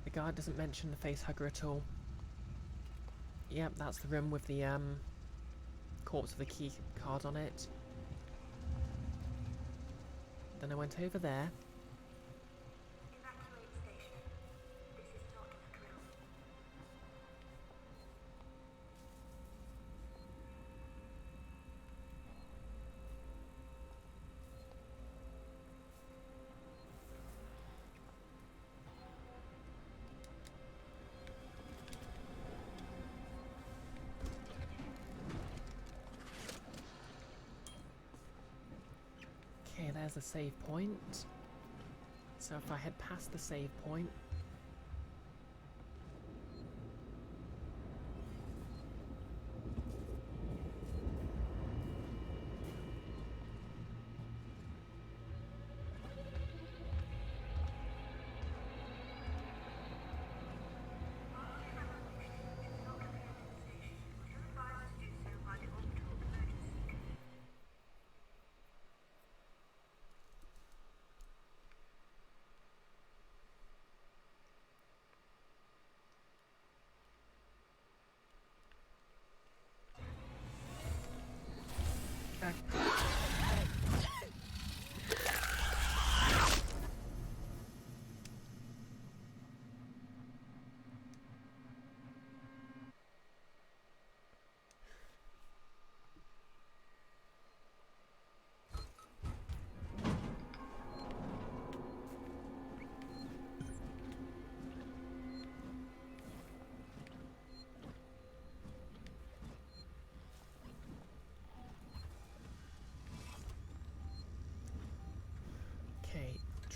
A: The guard doesn't mention the face hugger at all. Yep, that's the room with the corpse with the key card on it. Then I went over there.
E: Evacuate station. This is not a drill.
A: Okay, there's the save point. So if I head past the save point,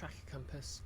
A: tracker compass.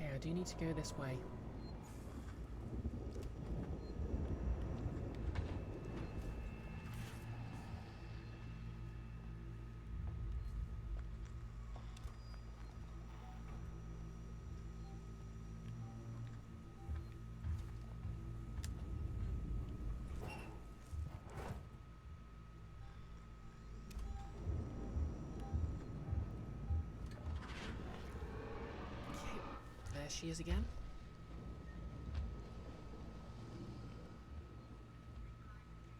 A: Okay, I do need to go this way. There she is again.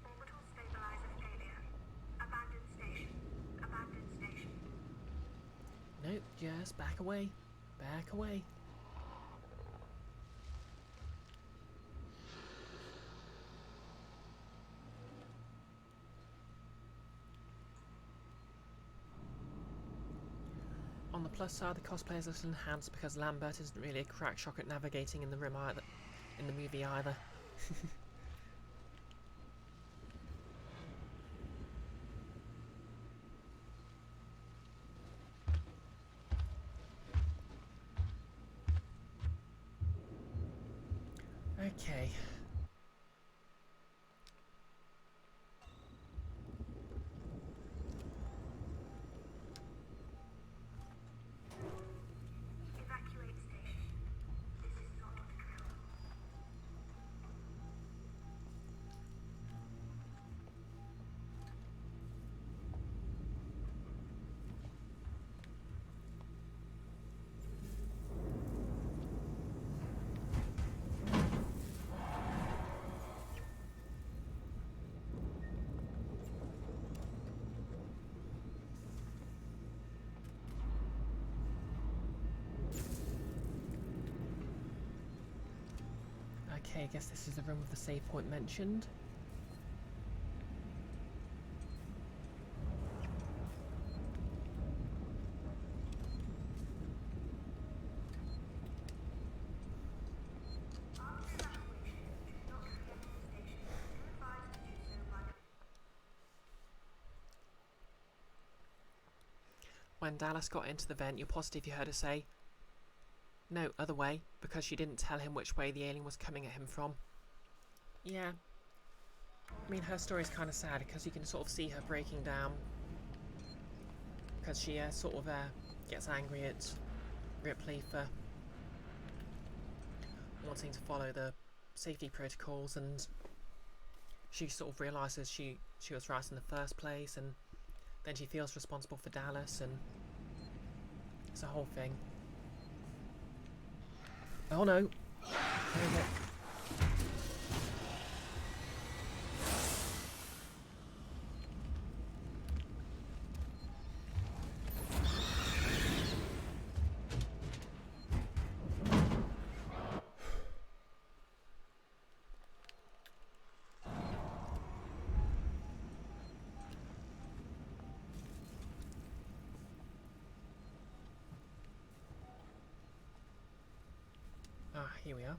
E: Orbital stabilizer failure. Abandoned station. Abandoned station.
A: Nope, just back away. Back away. On the plus side, the cosplay is a little enhanced because Lambert isn't really a crack shock at navigating in the room either, in the movie either. Okay.
E: Evacuate station. This is not a drill.
A: Okay, I guess this is the room with the save point mentioned.
E: After evacuation, do not re-enter the station until advised to do so by the...
A: When Dallas got into the vent, you're positive you heard her say, "No, other way," because she didn't tell him which way the alien was coming at him from. Yeah. I mean, her story's kind of sad because you can sort of see her breaking down. Because she sort of gets angry at Ripley for wanting to follow the safety protocols, and she sort of realises she was right in the first place, and then she feels responsible for Dallas, and it's a whole thing. Oh no! Okay. Ah, here we are.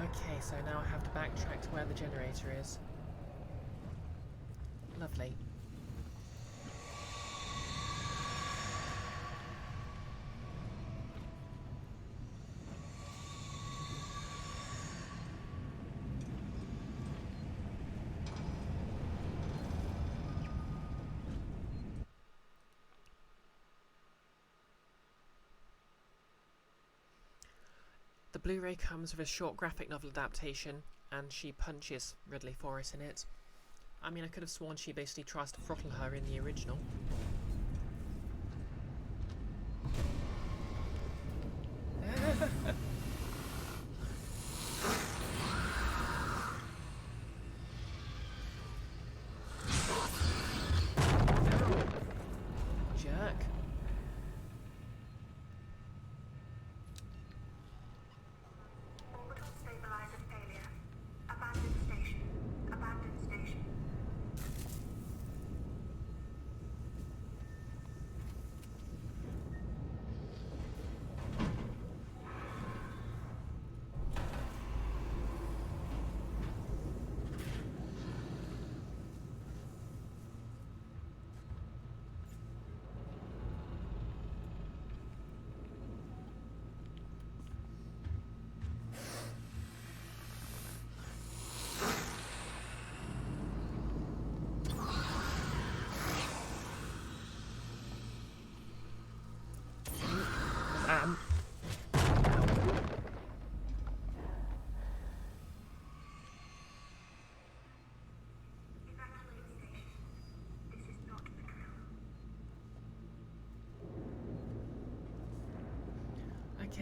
A: Okay, so now I have to backtrack to where the generator is. Lovely. The Blu-ray comes with a short graphic novel adaptation, and she punches Ridley for it in it. I mean, I could have sworn she basically tries to throttle her in the original.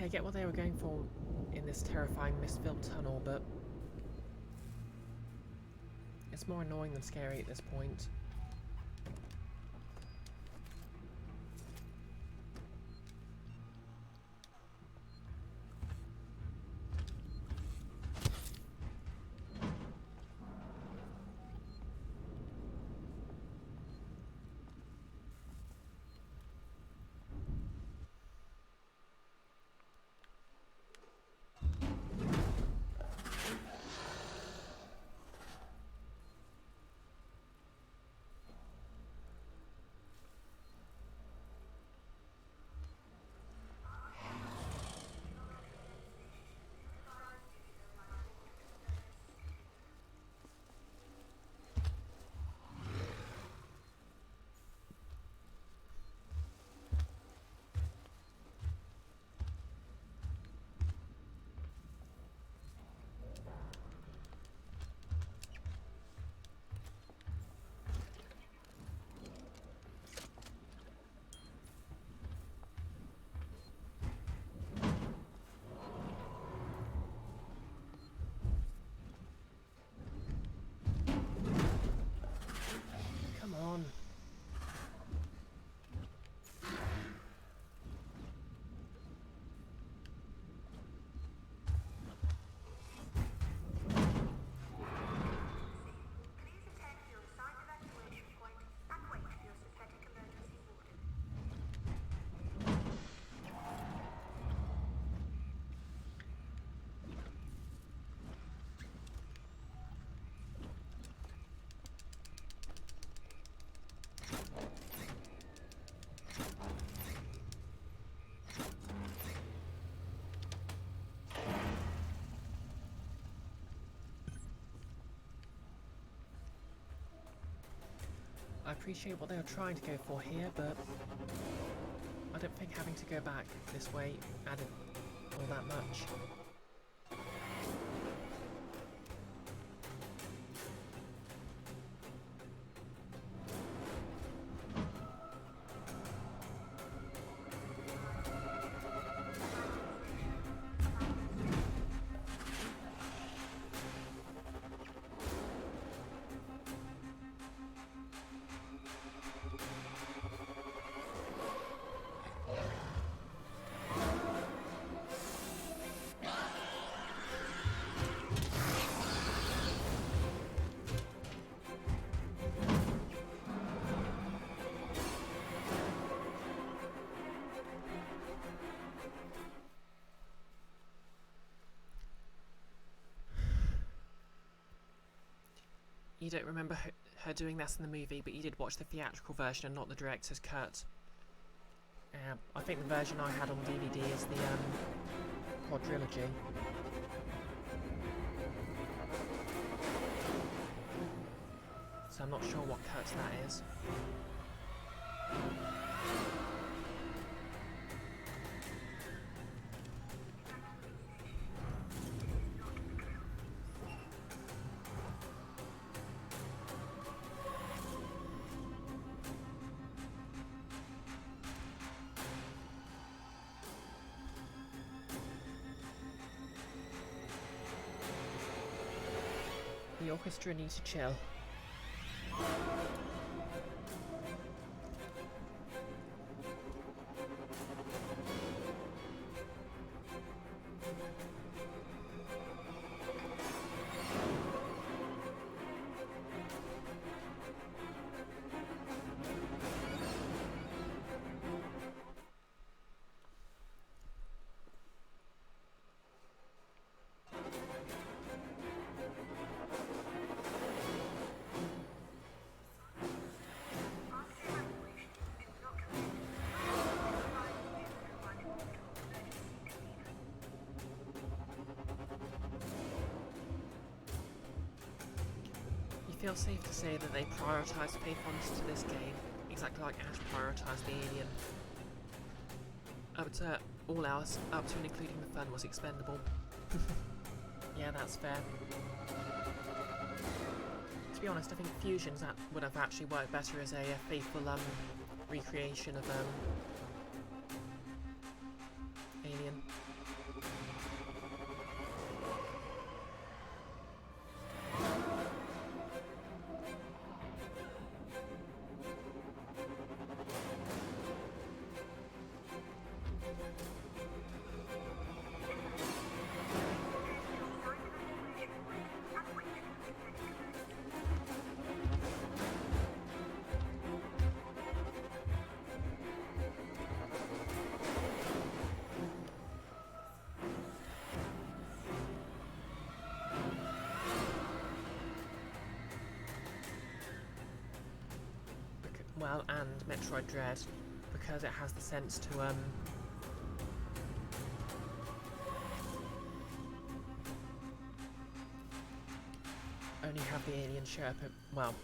A: Okay, I get what they were going for in this terrifying mist-filled tunnel, but it's more annoying than scary at this point. Come on.
E: Please attend to your assigned evacuation point and wait for your synthetic emergency warden.
A: I appreciate what they were trying to go for here, but I don't think having to go back this way added all that much. You don't remember her doing this in the movie, but you did watch the theatrical version and not the director's cut. I think the version I had on DVD is the quadrilogy. So I'm not sure what cut that is. The orchestra needs to chill. Feel safe to say that they prioritised faithfulness to this game, exactly like Ash prioritised the Alien. Up to all hours, up to and including the fun, was expendable. Yeah, that's fair. To be honest, I think Fusions that would have actually worked better as a faithful recreation of Alien. well, and Metroid Dread, because it has the sense to only have the alien show up at, well,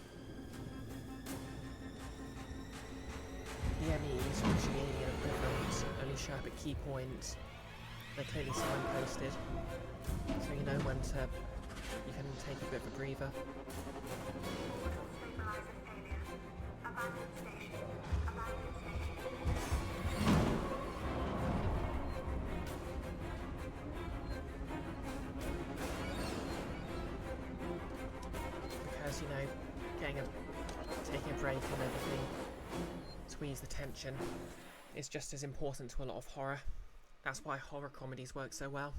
A: the MEs, which are the alien equivalents, only show up at key points. They're clearly signposted, so you know when to, you can take a bit of a breather.
E: Stabilizer failure. Abandoned station. Abandoned station.
A: Because, you know, taking a break and everything to ease the tension is just as important to a lot of horror. That's why horror comedies work so well.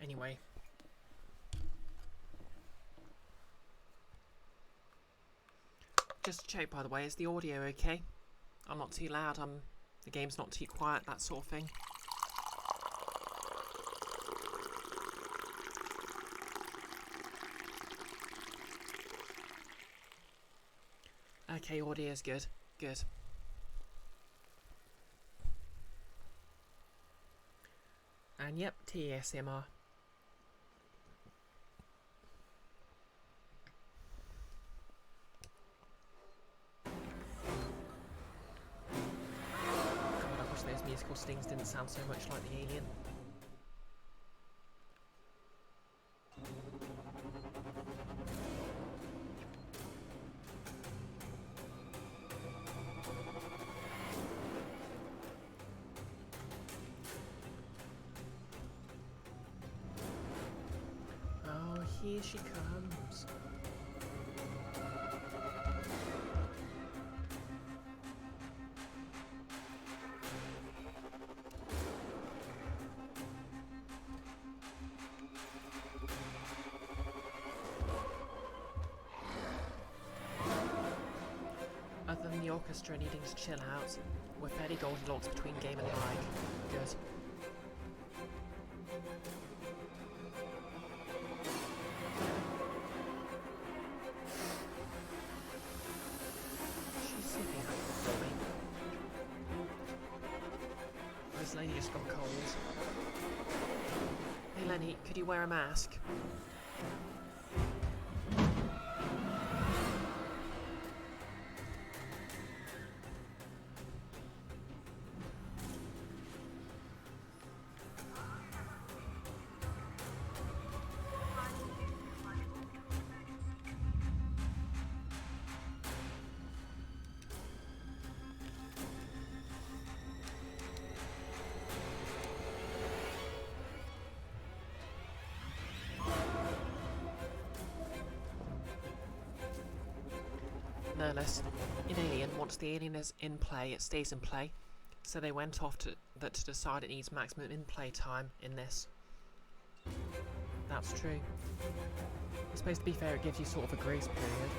A: Anyway. Just to check, by the way, is the audio okay? I'm not too loud, the game's not too quiet, that sort of thing. Okay, audio is good. Good. And yep, TSMR. God, I wish those musical stings didn't sound so much like the alien. Oh, here she comes. Other than the orchestra needing to chill out, we're fairly Goldilocks between game and like. Good. She's sniffing out for me. This lady just got cold. Hey Lenny, could you wear a mask? No less. In Alien, once the alien is in play, it stays in play. So they went off to decide it needs maximum in-play time in this. That's true. I suppose to be fair, it gives you sort of a grace period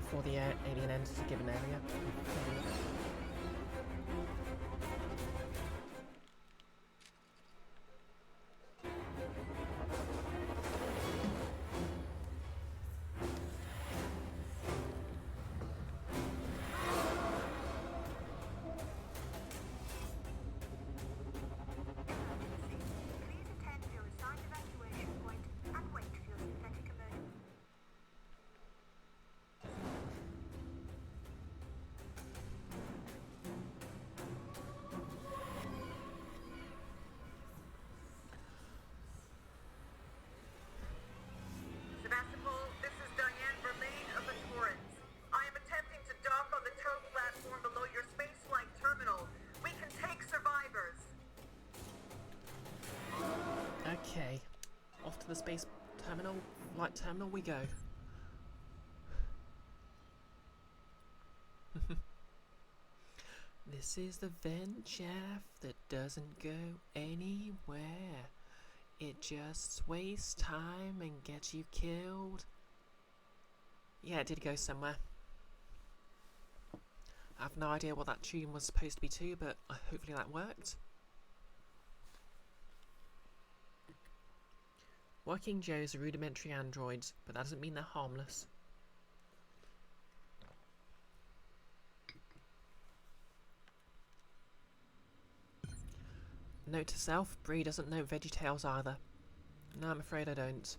A: before the alien enters a given area.
E: Please attend to your assigned evacuation point and wait for your synthetic emergency.
G: Sebastopol, this is Diane Verlaine of the Torrens. I am attempting to dock on the tow platform below your spaceflight terminal. We can take survivors.
A: Okay, off to the space terminal, flight terminal we go. This is the vent shaft that doesn't go anywhere. It just wastes time and gets you killed. Yeah, it did go somewhere. I have no idea what that tune was supposed to be to, but hopefully that worked. Working Joes are rudimentary androids, but that doesn't mean they're harmless. Note to self, Bree doesn't know VeggieTales either. No, I'm afraid I don't.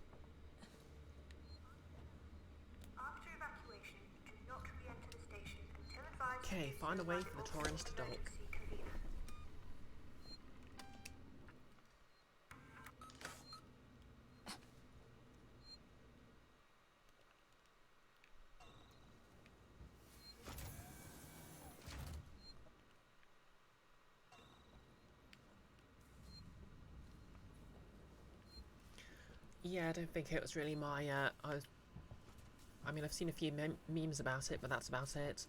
E: After evacuation, do not re-enter the station until advised to
A: Okay,
E: do
A: find
E: so
A: a way
E: by
A: for the
E: orbital
A: Taurans to dock.
E: emergency convener.
A: Yeah, I don't think it was really my, I mean, I've seen a few memes about it, but that's about it.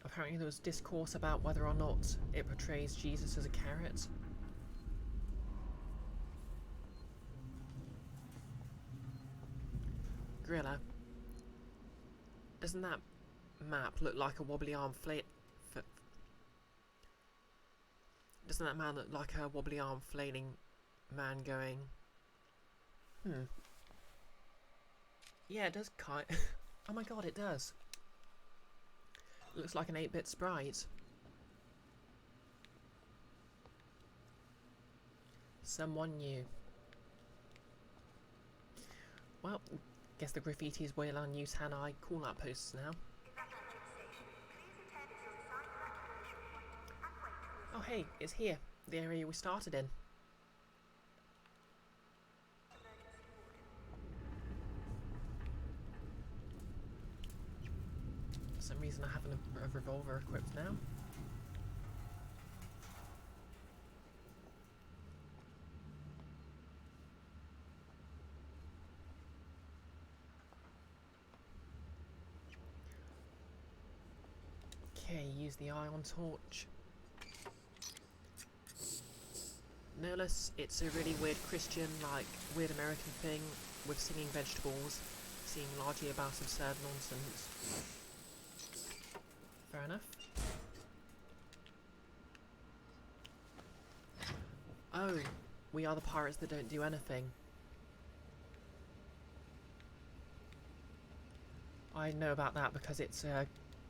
A: Apparently there was discourse about whether or not it portrays Jesus as a carrot. Grilla, doesn't that map look like a wobbly arm doesn't that man look like a wobbly arm flailing man going, Yeah, it does kind oh my god, it does. It looks like an 8-bit sprite. Someone new. Well, guess the graffitis will on use hand-eye call-out posts now.
E: Evacuation station. Please attend to your assigned evacuation point and wait to
A: Oh hey, it's here. The area we started in.
E: emergency ward.
A: For some reason I have a revolver equipped now. Okay, use the ion torch. Notice it's a really weird Christian, like, weird American thing with singing vegetables, seeing largely about absurd nonsense. Fair enough. Oh, we are the pirates that don't do anything. I know about that because it's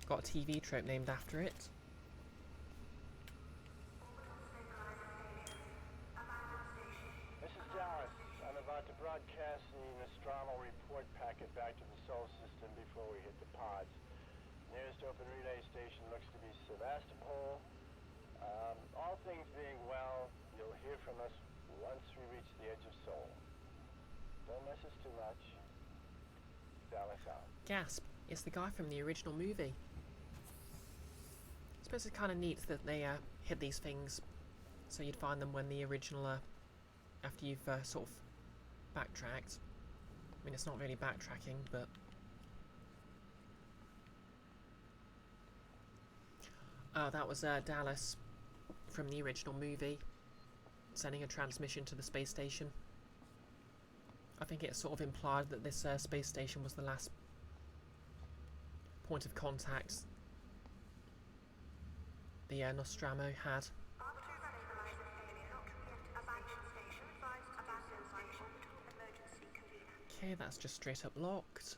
A: got a TV trope named after it.
B: This is Dallas. I'm about to broadcast the Nostromo report packet back to the Sol system before we hit the pods. Nearest open relay station looks to be Sevastopol. All things being well, you'll hear from us once we reach the edge of Sol. Don't miss us too much. Dallas out.
A: Gasp, it's the guy from the original movie. I suppose it's kind of neat that they hid these things so you'd find them when the original, after you've sort of backtracked. I mean, it's not really backtracking, but... Oh, that was Dallas from the original movie, sending a transmission to the space station. I think it sort of implied that this space station was the last point of contact the Nostromo had.
E: After evacuation failure, not re-enter evacuation station. Advised to abandon station. Orbital emergency convener.
A: Okay, that's just straight up locked.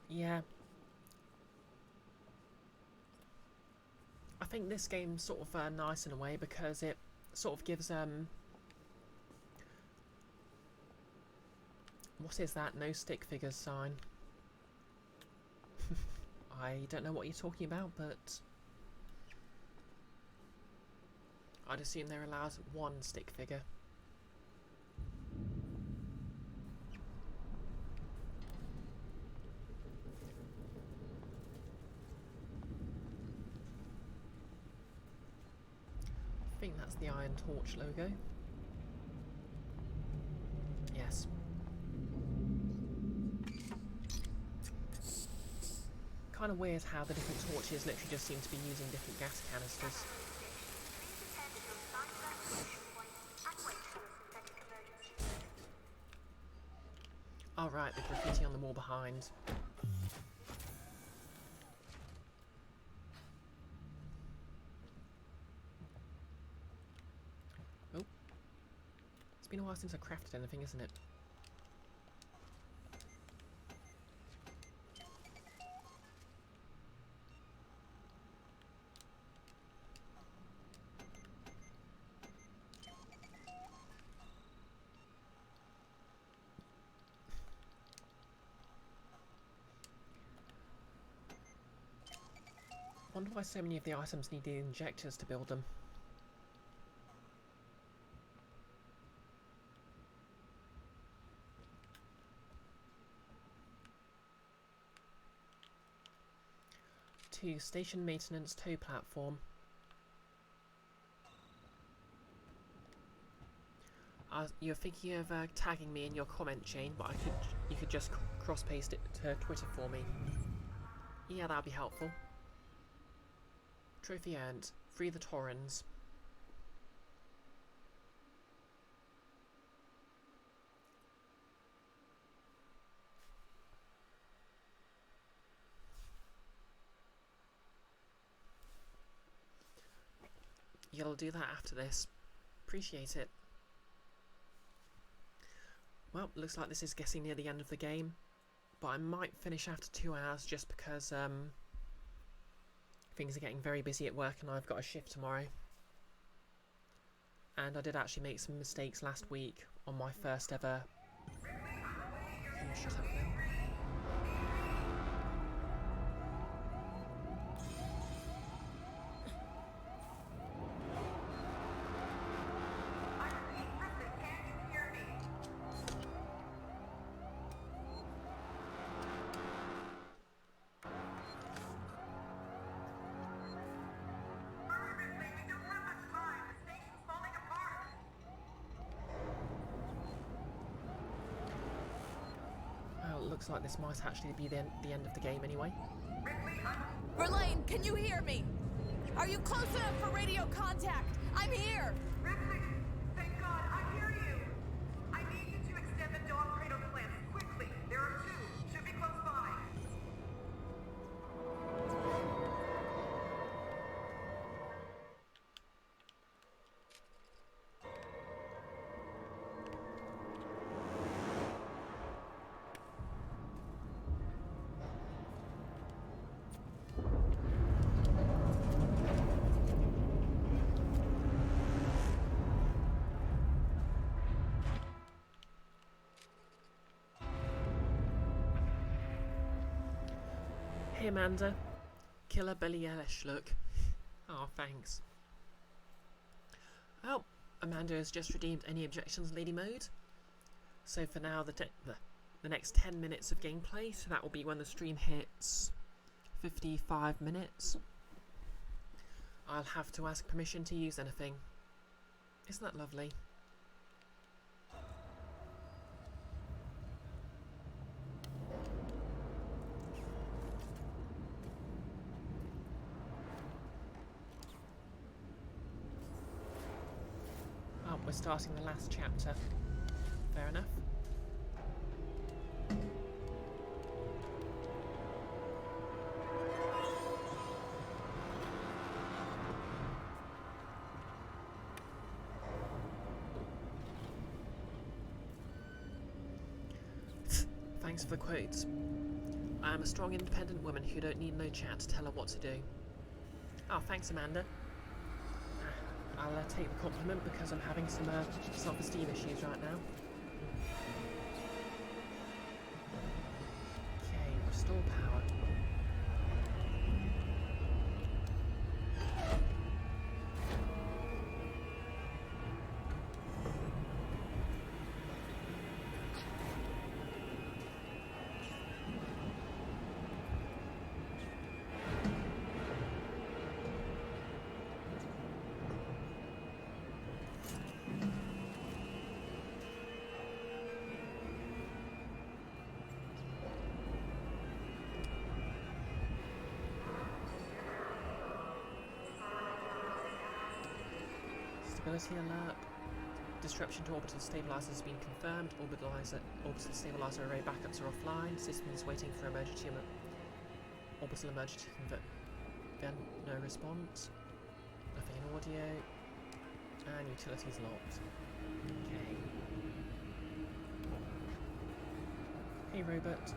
A: Yeah. I think this game's sort of nice in a way because it sort of gives what is that? No stick figures sign. I don't know what you're talking about, but I'd assume they're allowed one stick figure. I think that's the Iron Torch logo. Yes. Kind of weird how the different torches literally just seem to be using different gas canisters.
E: Please attend to your assigned evacuation point and wait for your synthetic emergency.
A: Oh right, the graffiti on the wall behind. Oh. It's been a while since I crafted anything, isn't it? I wonder why so many of the items need the injectors to build them. To station maintenance tow platform. You're thinking of tagging me in your comment chain, but you could just cross paste it to Twitter for me. Yeah, that'd be helpful. Trophy earned. Free the Torrens. You'll do that after this. Appreciate it. Well, looks like this is getting near the end of the game, but I might finish after 2 hours just because things are getting very busy at work and I've got a shift tomorrow. And I did actually make some mistakes last week on my first ever... Shut up now. Looks like this might actually be the end of the game anyway.
H: Verlaine, can you hear me? Are you close enough for radio contact? I'm here!
G: Ripley, thank God, I hear you. I need you to extend the dog cradle clamps quickly. There are 2. Should be close by.
A: Hey Amanda. Killer Billie Eilish look. Oh, thanks. Well, Amanda has just redeemed any objections, Lady Mode. So for now, the next 10 minutes of gameplay, so that will be when the stream hits 55 minutes. I'll have to ask permission to use anything. Isn't that lovely? Oh, we're starting the last chapter. Fair enough. Thanks for the quotes. I am a strong, independent woman who don't need no chat to tell her what to do. Oh, thanks, Amanda. I'll take the compliment because I'm having some self-esteem issues right now. Okay, restore power. Stability alert. Disruption to orbital stabilizer has been confirmed. Orbital stabilizer array backups are offline. Systems waiting for orbital emergency convert. Then no response. Nothing in audio. And utilities locked. Okay. Hey, robot.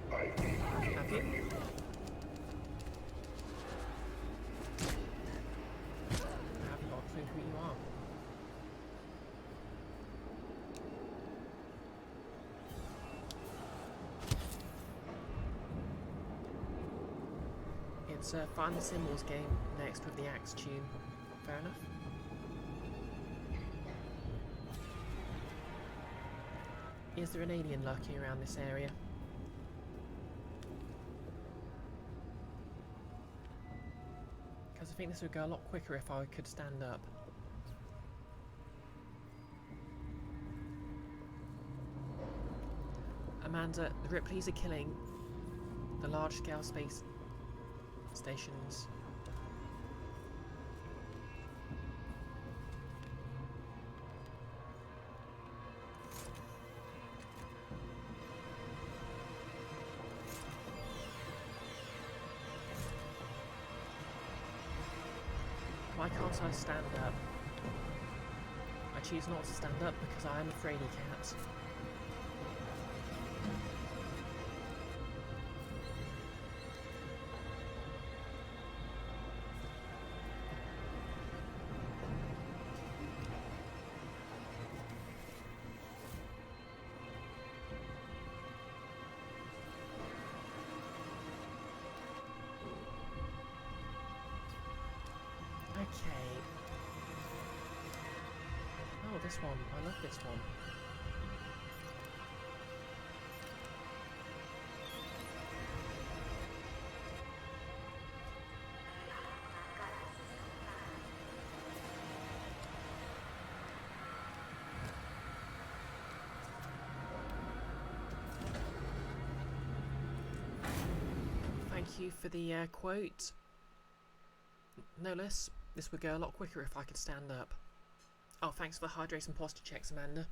A: Have you? I haven't got a clue who you are. It's a Final Symbols game next with the Axe tune. Fair enough. Is there an alien lurking around this area? Because I think this would go a lot quicker if I could stand up. Amanda, the Ripley's are killing the large-scale space stations. Why can't I stand up? I choose not to stand up because I am a fraidy cat. Okay. Oh, this one. I love this one. Thank you for the quote. No less. This would go a lot quicker if I could stand up. Oh, thanks for the hydrate and posture checks, Amanda.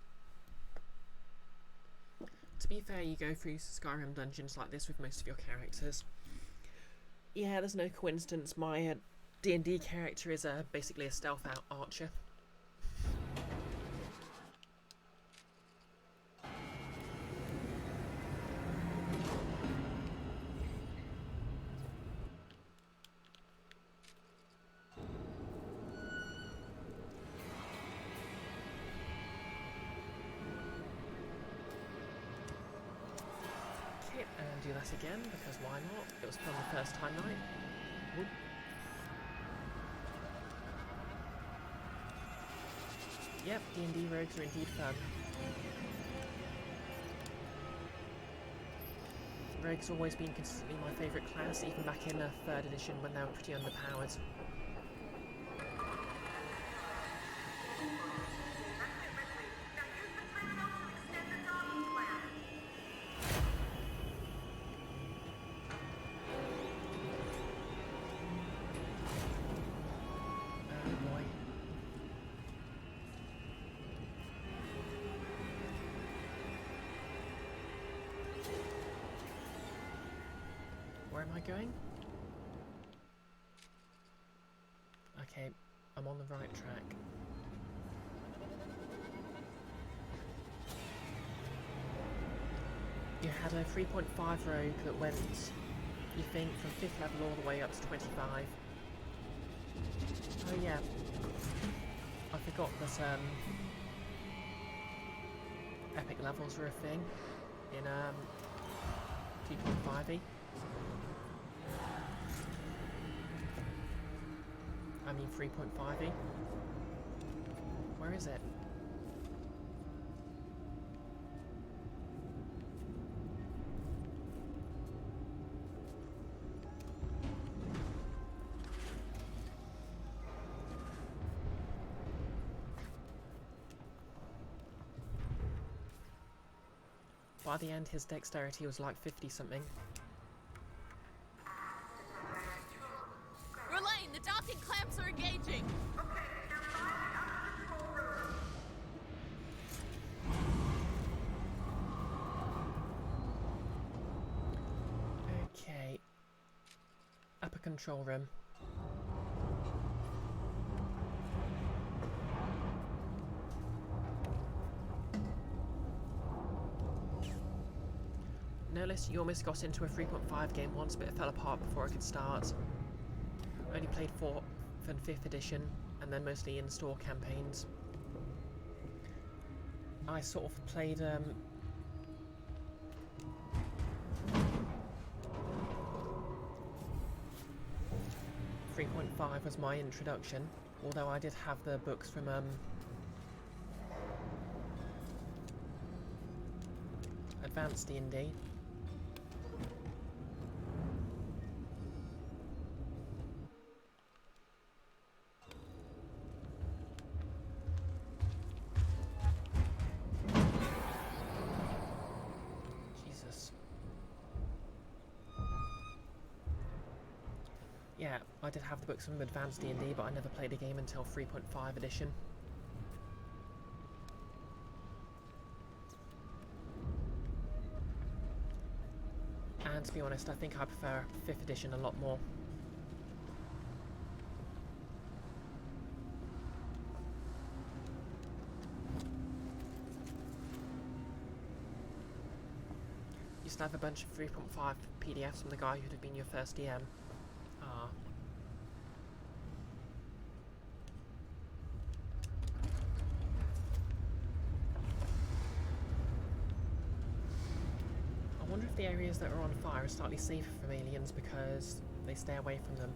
A: To be fair, you go through Skyrim dungeons like this with most of your characters. Yeah, there's no coincidence. My D&D character is basically a stealth archer. And do that again, because why not? It was fun the first time, right? Whoop. Yep, D&D rogues are indeed fun. Rogues have always been consistently my favourite class, even back in 3rd edition when they were pretty underpowered. Where am I going? Okay, I'm on the right track. You had a 3.5 rogue that went, you think, from 5th level all the way up to 25. Oh yeah, I forgot that epic levels were a thing in 2.5e. I mean 3.5e. Where is it? By the end, his dexterity was like 50-something.
H: Verlaine, the docking clamps are engaging!
G: Okay, stand by.
A: control room. Notice you almost got into a 3.5 game once, but it fell apart before I could start. Only played 4th and 5th edition, and then mostly in-store campaigns. I sort of played 3.5 was my introduction, although I did have the books from Advanced D&D. Jesus. Yeah, I did have the books from Advanced D&D, but I never played a game until 3.5 edition. And to be honest, I think I prefer 5th edition a lot more. Used to have a bunch of 3.5 PDFs from the guy who'd have been your first DM. Ah. I wonder if the areas that are on fire are slightly safer from aliens because they stay away from them.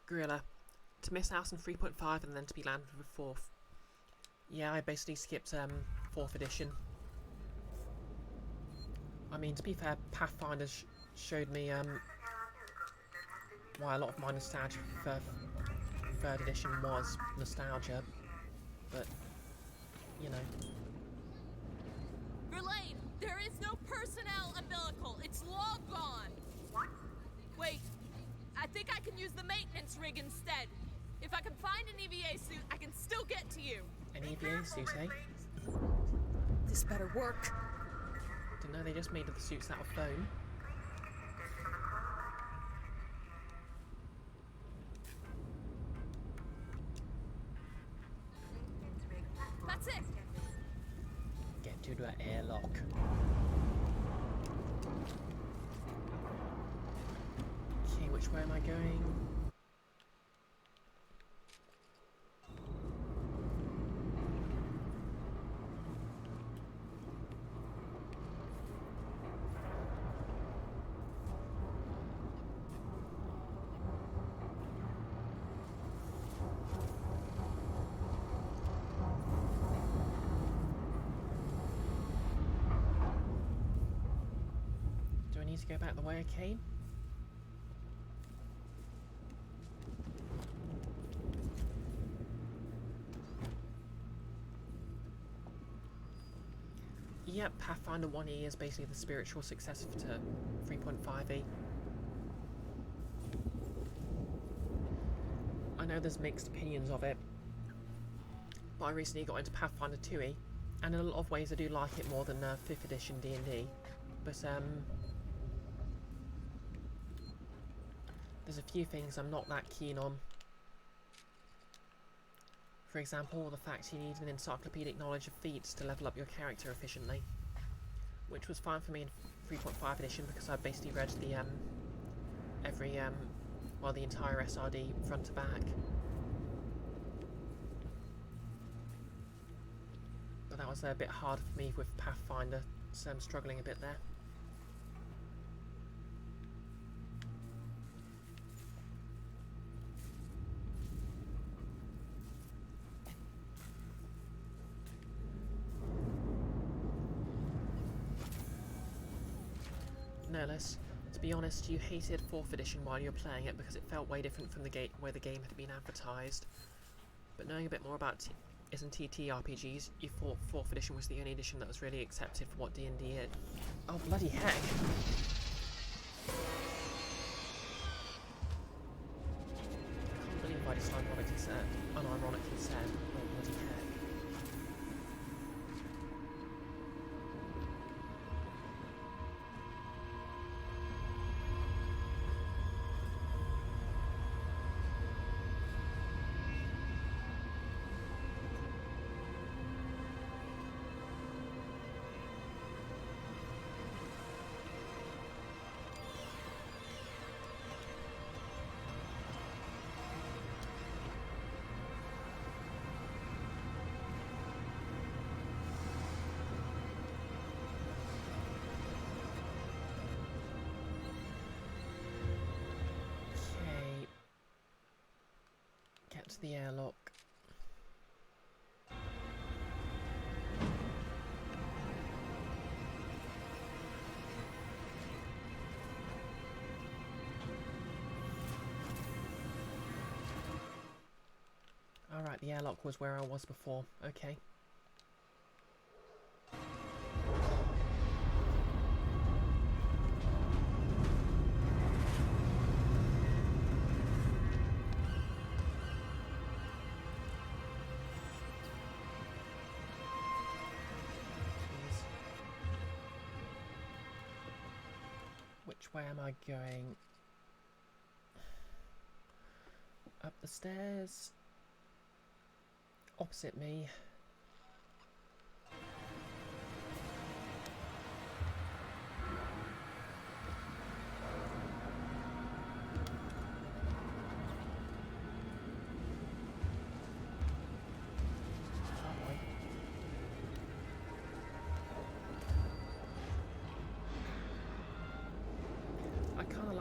A: Gorilla. To miss out on 3.5 and then to be landed with 4th. Yeah, I basically skipped 4th edition. I mean, to be fair, Pathfinder showed me why a lot of my nostalgia for 3rd edition was nostalgia, but, you know.
H: Verlaine, there is no personnel umbilical. It's long gone.
G: What?
H: Wait, I think I can use the maintenance rig instead. If I can find an EVA suit, I can still get to you.
A: An EVA suit, eh?
H: This better work.
A: Didn't know they just made the suits out of foam.
H: That's it.
A: Get to the airlock. Okay, which way am I going? Do I need to go back the way I came? Yep, Pathfinder 1E is basically the spiritual successor to 3.5e. I know there's mixed opinions of it, but I recently got into Pathfinder 2e, and in a lot of ways I do like it more than 5th edition D&D, but there's a few things I'm not that keen on. For example, the fact you need an encyclopedic knowledge of feats to level up your character efficiently, which was fine for me in 3.5 edition because I basically read the the entire SRD front to back. But that was a bit hard for me with Pathfinder, so I'm struggling a bit there. No less. To be honest, you hated 4th edition while you were playing it because it felt way different from the way the game had been advertised. But knowing a bit more about isn't TTRPGs, you thought 4th edition was the only edition that was really accepted for what D&D is. Oh bloody heck! I can't believe I just unironically said, oh bloody heck. To the airlock. Alright, the airlock was where I was before. Okay. Which way am I going? Up the stairs. Opposite me.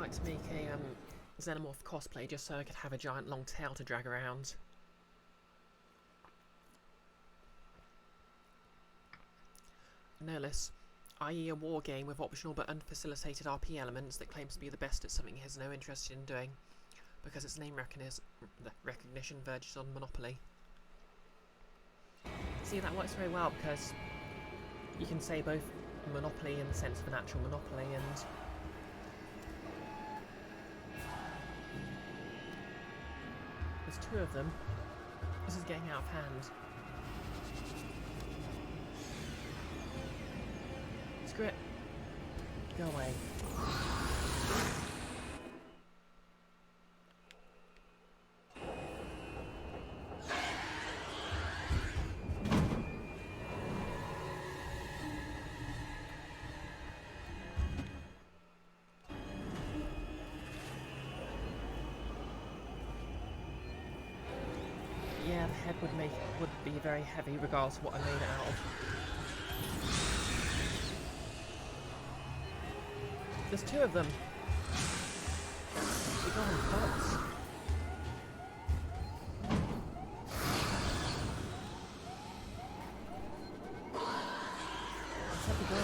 A: To make a xenomorph cosplay just so I could have a giant long tail to drag around. No less, i.e. a war game with optional but unfacilitated RP elements that claims to be the best at something he has no interest in doing, because its name recognition verges on Monopoly. See, that works very well because you can say both Monopoly in the sense of an actual Monopoly and there's 2 of them. This is getting out of hand. Screw it. Go away. Yeah, the head would be very heavy regardless of what I made it out of. There's 2 of them. You're going nuts. Let's have the go.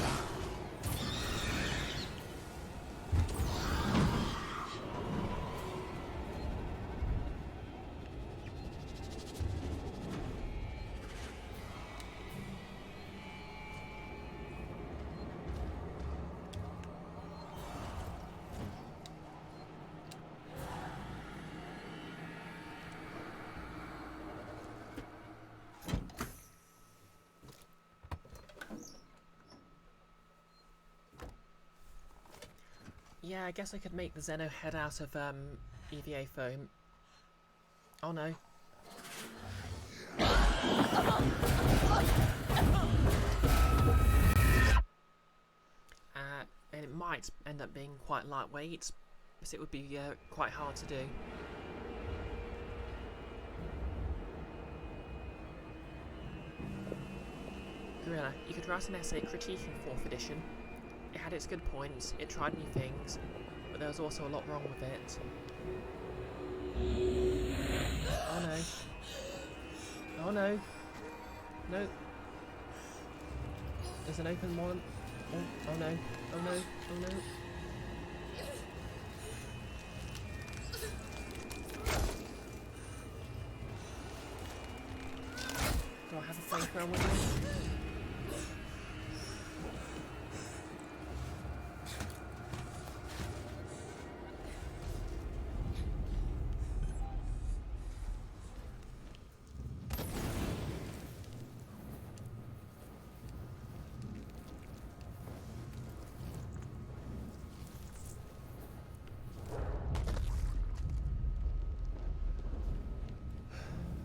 A: Yeah, I guess I could make the Xeno head out of EVA foam. Oh no. And it might end up being quite lightweight, but it would be quite hard to do. Gorilla, you could write an essay critiquing 4th edition. It had its good points, it tried new things, but there was also a lot wrong with it. Oh no. Oh no. No. There's an open one. Oh no. Oh no. Oh no. around with me.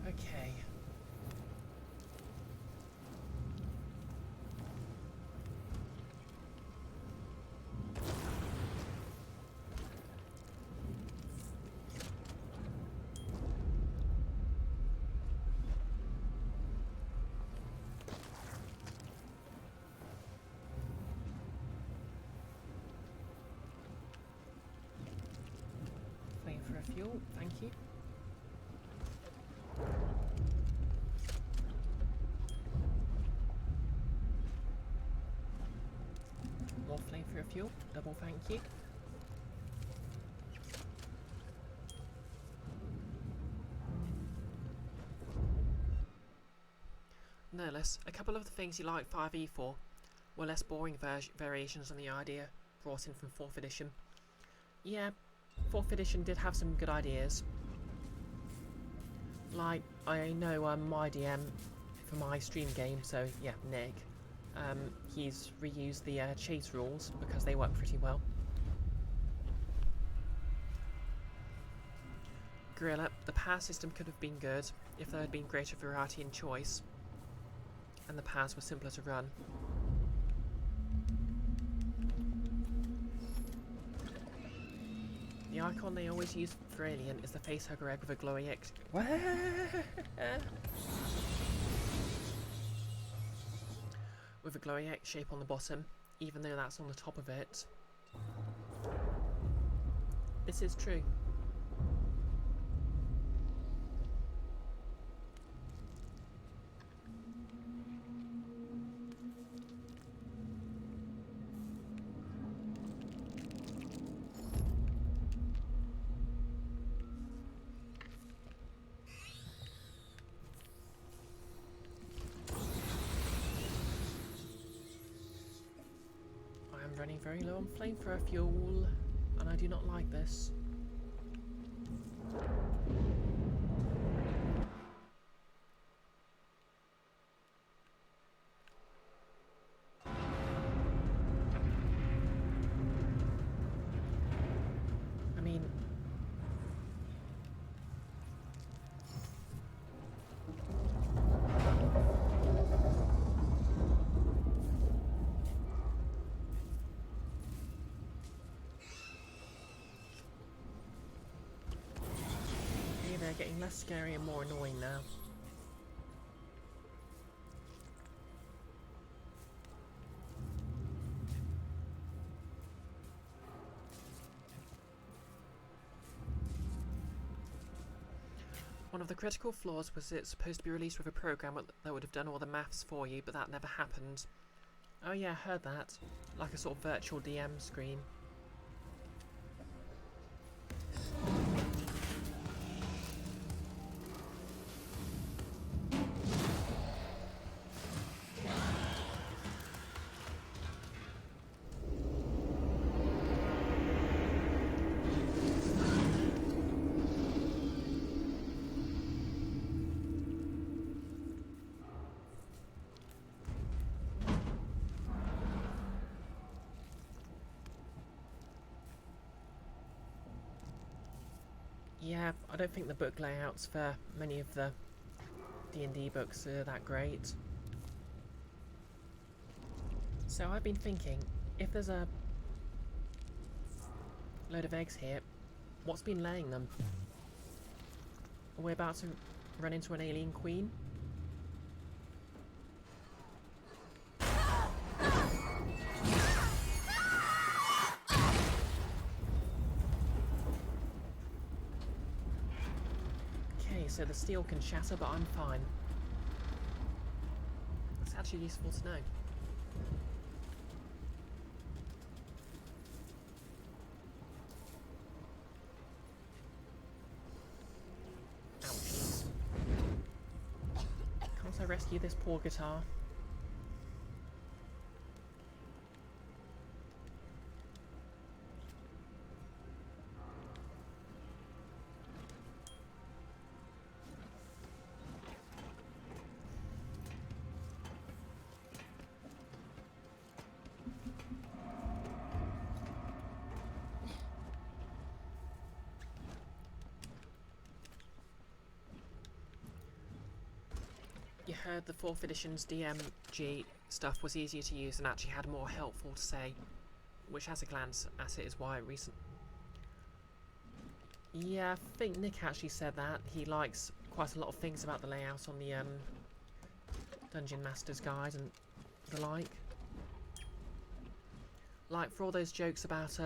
A: Okay. Flame for a fuel, thank you. More flame for a fuel, double thank you. No less, a couple of the things you liked 5e for were less boring variations on the idea brought in from 4th edition. Yeah, 4th edition did have some good ideas. Like, I know my DM for my stream game, so yeah, Nick, he's reused the chase rules because they work pretty well. Gorilla, the power system could have been good if there had been greater variety in choice, and the powers were simpler to run. The icon they always use for Alien is the facehugger egg with a glowing X. With a glowing X shape on the bottom, even though that's on the top of it. This is true. Running very low on flamethrower fuel, and I do not like this. I mean, they're getting less scary and more annoying now. One of the critical flaws was it's supposed to be released with a program that would have done all the maths for you, but that never happened. Oh yeah, I heard that. Like a sort of virtual DM screen. Yeah, I don't think the book layouts for many of the D&D books are that great. So I've been thinking, if there's a load of eggs here, what's been laying them? Are we about to run into an alien queen? So the steel can shatter, but I'm fine. That's actually useful to know. Ouchies. Can't I rescue this this poor guitar. You heard the 4th edition's DMG stuff was easier to use and actually had more helpful to say, which at a glance at it is why recent... Yeah, I think Nick actually said that. He likes quite a lot of things about the layout on the Dungeon Master's Guide and the like. Like, for all those jokes about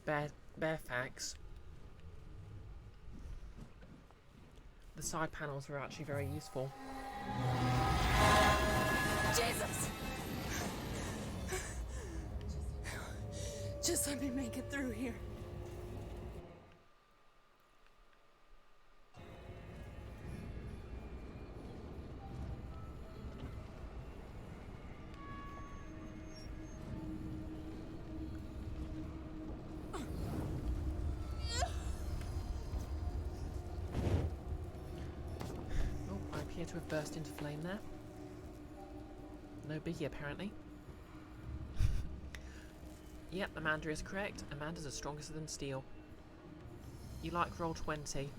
A: bear facts, the side panels were actually very useful.
H: Jesus! Just let me make it through here.
A: To have burst into flame there. No biggie, apparently. Yep, Amanda is correct. Amanda's as strong as than steel. You like roll 20?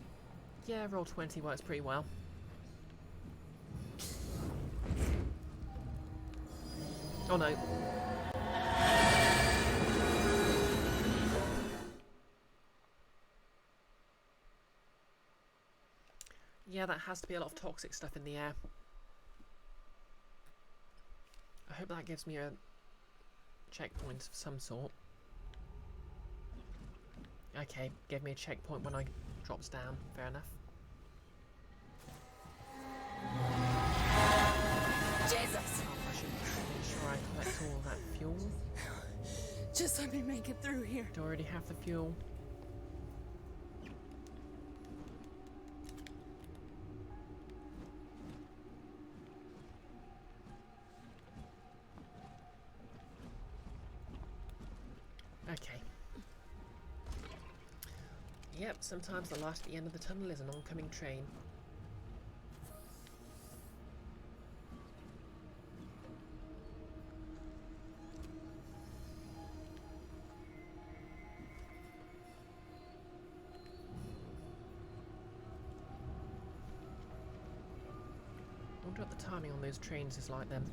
A: Yeah, roll 20 works pretty well. Oh no. Yeah, that has to be a lot of toxic stuff in the air. I hope that gives me a checkpoint of some sort. Okay, give me a checkpoint when I drops down. Fair enough.
H: Jesus!
A: Oh, I should make sure I collect all that fuel.
H: Just let me make it through here.
A: Do I already have the fuel? Okay. Yep, sometimes the light at the end of the tunnel is an oncoming train. I wonder what the timing on those trains is like then.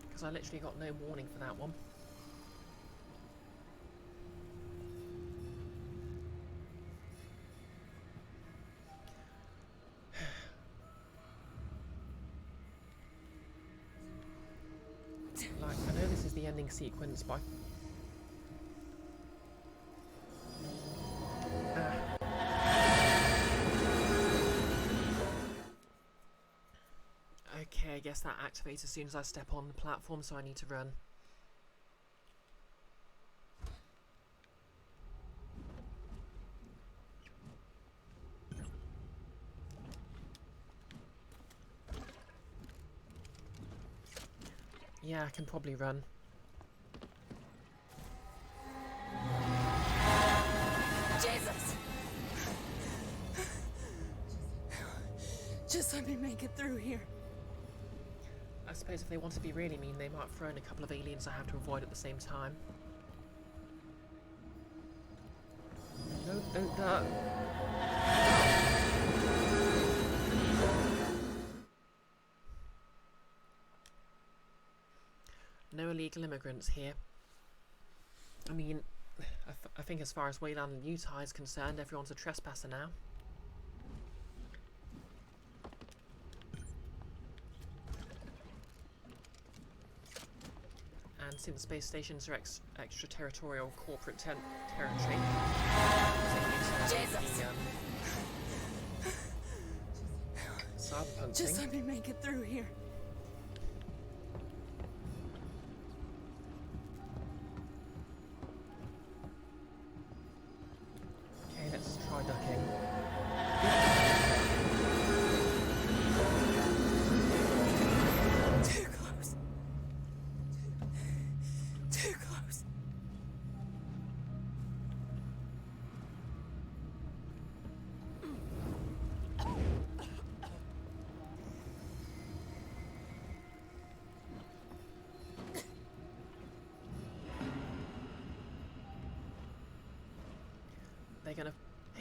A: Because I literally got no warning for that one. Like, I know this is the ending sequence, but okay, I guess that activates as soon as I step on the platform, so I need to run. Yeah, I can probably run.
H: Jesus! Just let me make it through here.
A: I suppose if they want to be really mean, they might throw in a couple of aliens I have to avoid at the same time. No, don't duck. No illegal immigrants here. I mean, I think as far as Wayland and Utah is concerned, everyone's a trespasser now. And since space stations are extraterritorial corporate territory,
H: Jesus!
A: Cyberpunk
H: Just
A: thing.
H: let me make it through here.
A: Okay, let's try ducking. Yep.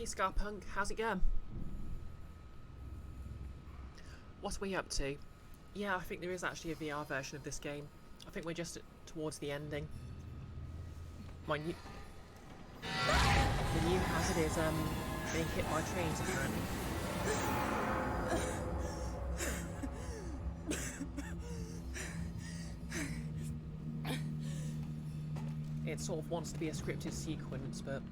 A: Hey Scarpunk, how's it going? What are we up to? Yeah, I think there is actually a VR version of this game. I think we're just towards the ending. The new hazard is being hit by trains apparently. It sort of wants to be a scripted sequence, but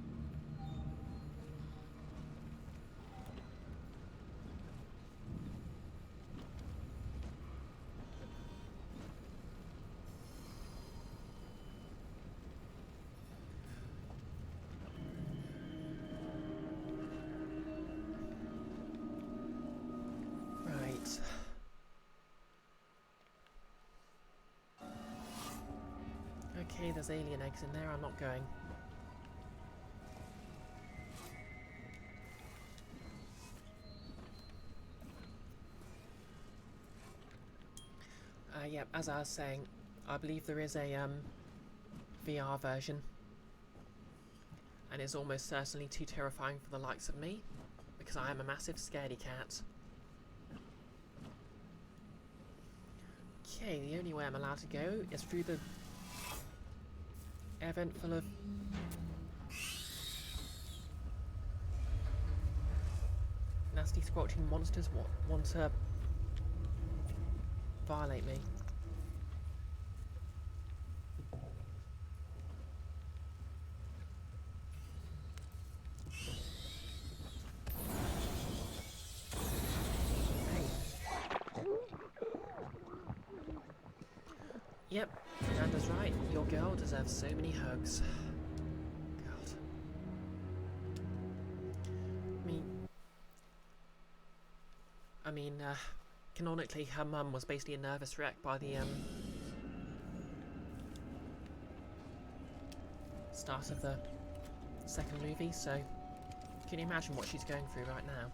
A: right. Okay, there's alien eggs in there, I'm not going. Yeah, as I was saying, I believe there is a VR version. And it's almost certainly too terrifying for the likes of me, because I am a massive scaredy cat. Okay, the only way I'm allowed to go is through the air vent full of nasty squelching monsters want to violate me. Yep, Fernanda's right. Your girl deserves so many hugs. God. I mean, canonically, her mum was basically a nervous wreck by the start of the second movie, so can you imagine what she's going through right now?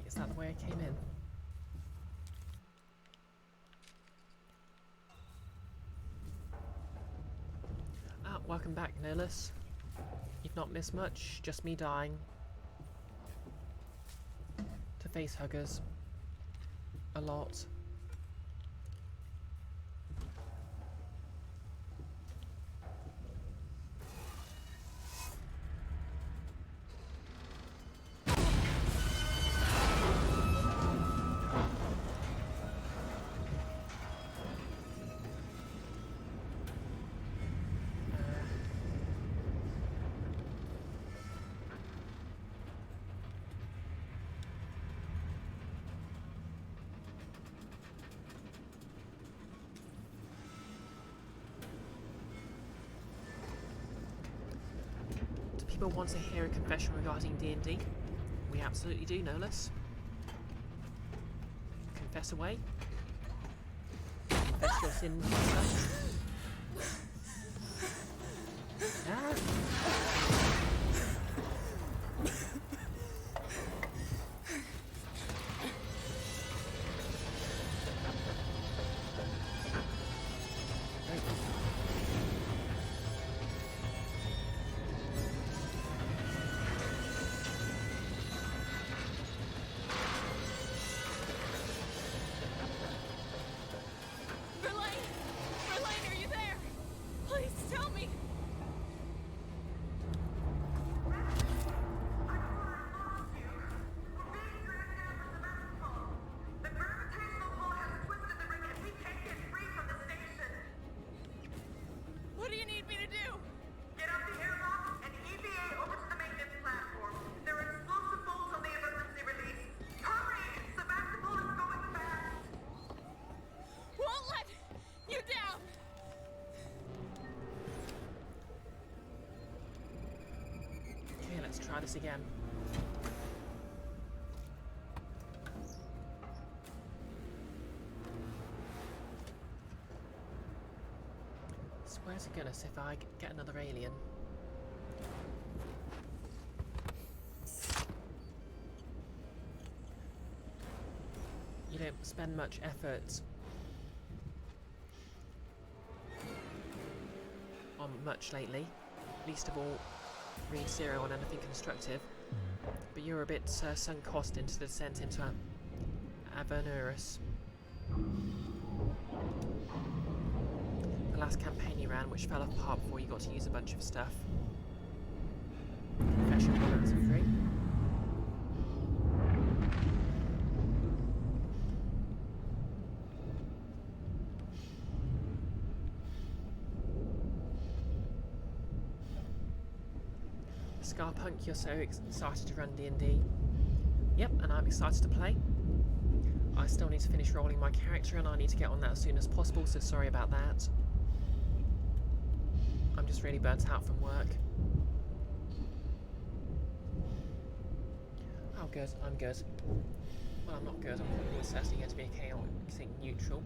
A: Is that the way I came in? Ah, welcome back, Nolus. You've not missed much, just me dying to face huggers a lot. Do people want to hear a confession regarding D&D? We absolutely do, Nolus. Confess away. Confess your sins. Ah. this again. Swear to goodness if I get another alien. You don't spend much effort on much lately, least of all really zero on anything constructive, but you're a bit sunk cost into the descent into Avernurus. The last campaign you ran, which fell apart before you got to use a bunch of stuff. Confession 1 out of 3. Scarpunk, you're so excited to run D&D. Yep, and I'm excited to play. I still need to finish rolling my character and I need to get on that as soon as possible, so sorry about that. I'm just really burnt out from work. Oh good, I'm good. Well, I'm not good, I'm probably certainly going to be a chaotic neutral.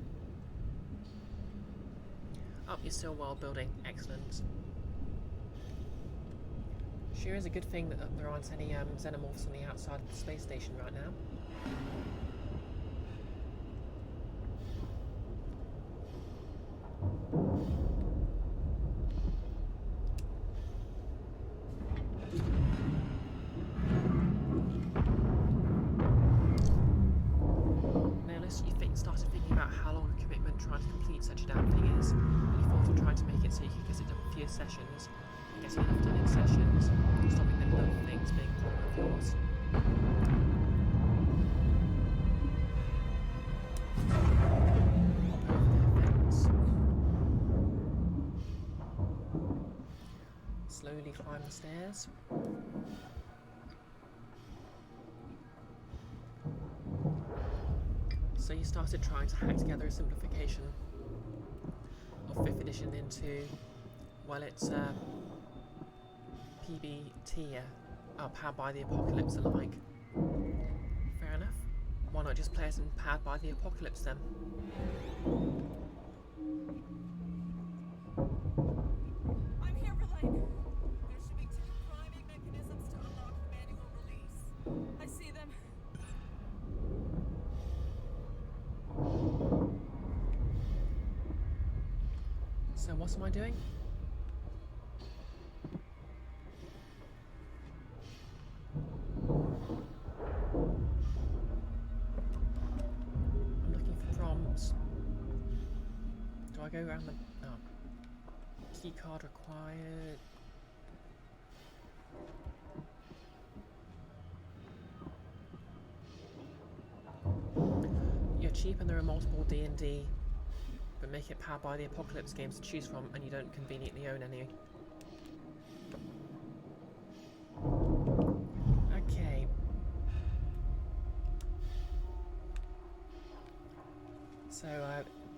A: Oh, you're still world building, excellent. Sure is a good thing that there aren't any xenomorphs on the outside of the space station right now. Nihilus, you started thinking about how long a commitment trying to complete such a damn thing is, and you thought of trying to make it so you could get it done in a few sessions. Getting enough done in sessions, stopping the little things being a problem of yours. Hop over the fence. Slowly climb the stairs. So you started trying to hack together a simplification of 5th edition into, well, it's PBT, Powered by the Apocalypse alike. Fair enough. Why not just play as in Powered by the Apocalypse then?
H: I'm here, Verlaine. There should be 2 priming mechanisms to unlock the manual release. I see them.
A: So what am I doing? I'm looking for prompts. Do I go around the... oh. Key card required. You're cheap and there are multiple D&D, but make it Powered by the Apocalypse games to choose from and you don't conveniently own any. Okay. So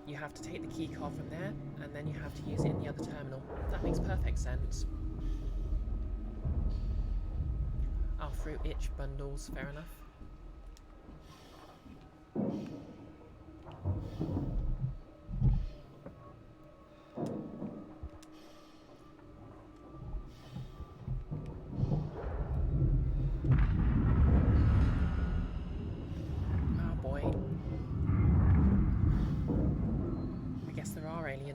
A: you have to take the key card from there and then you have to use it in the other terminal. That makes perfect sense. Oh, fruit itch bundles, fair enough.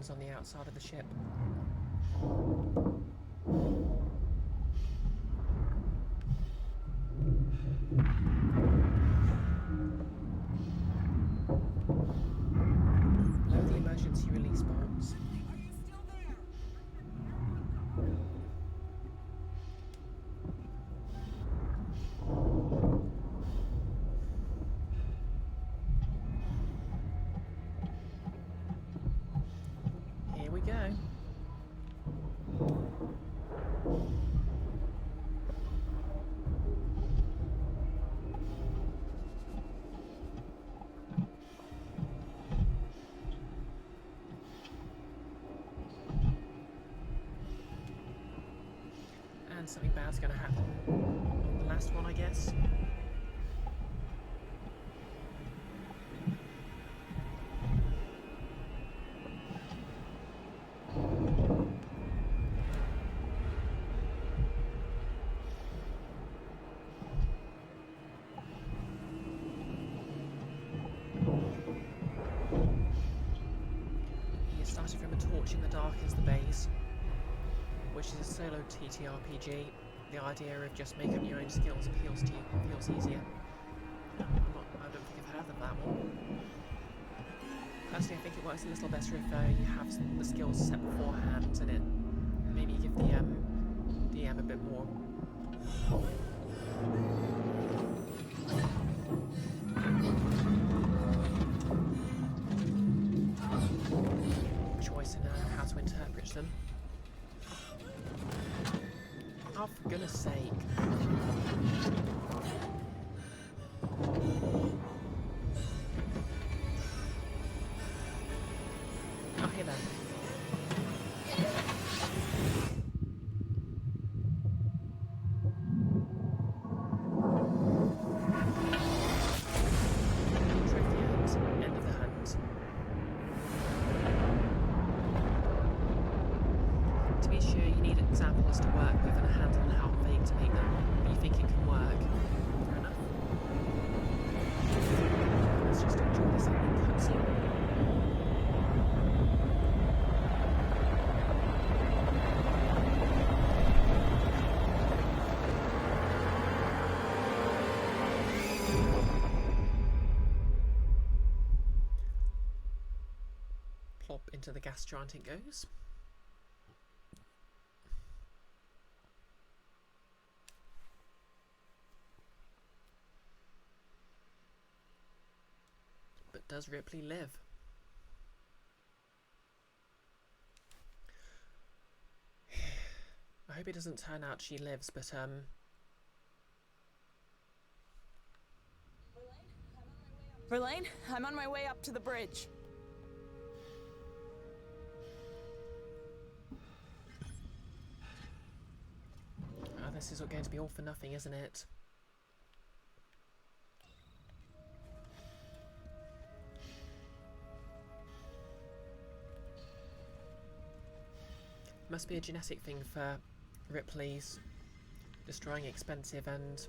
A: On the outside of the ship. Load the emergency release bolts.
H: Are you still there?
A: Here we go. something bad's going to happen on the last one, I guess. You started from a torch in the dark as the base, which is a solo TTRPG. The idea of just making up your own skills appeals to you, feels easier. I don't think I've heard of that one. Personally, I think it works a little better if you have the skills set beforehand, and it maybe give the DM a bit more. Choice in how to interpret them. Oh, for goodness sake. Oh, hey there. Trophy and end of the hunt. To be sure, you need examples to work with and a handle on how vague to make them, but you think it can work. Fair enough. Let's just enjoy this ending cutscene. Plop into the gas giant it goes. But does Ripley live? I hope it doesn't turn out she lives, but
H: Verlaine, I'm on my way up to the bridge.
A: Oh, this is going to be all for nothing, isn't it? Must be a genetic thing for Ripley's destroying expensive and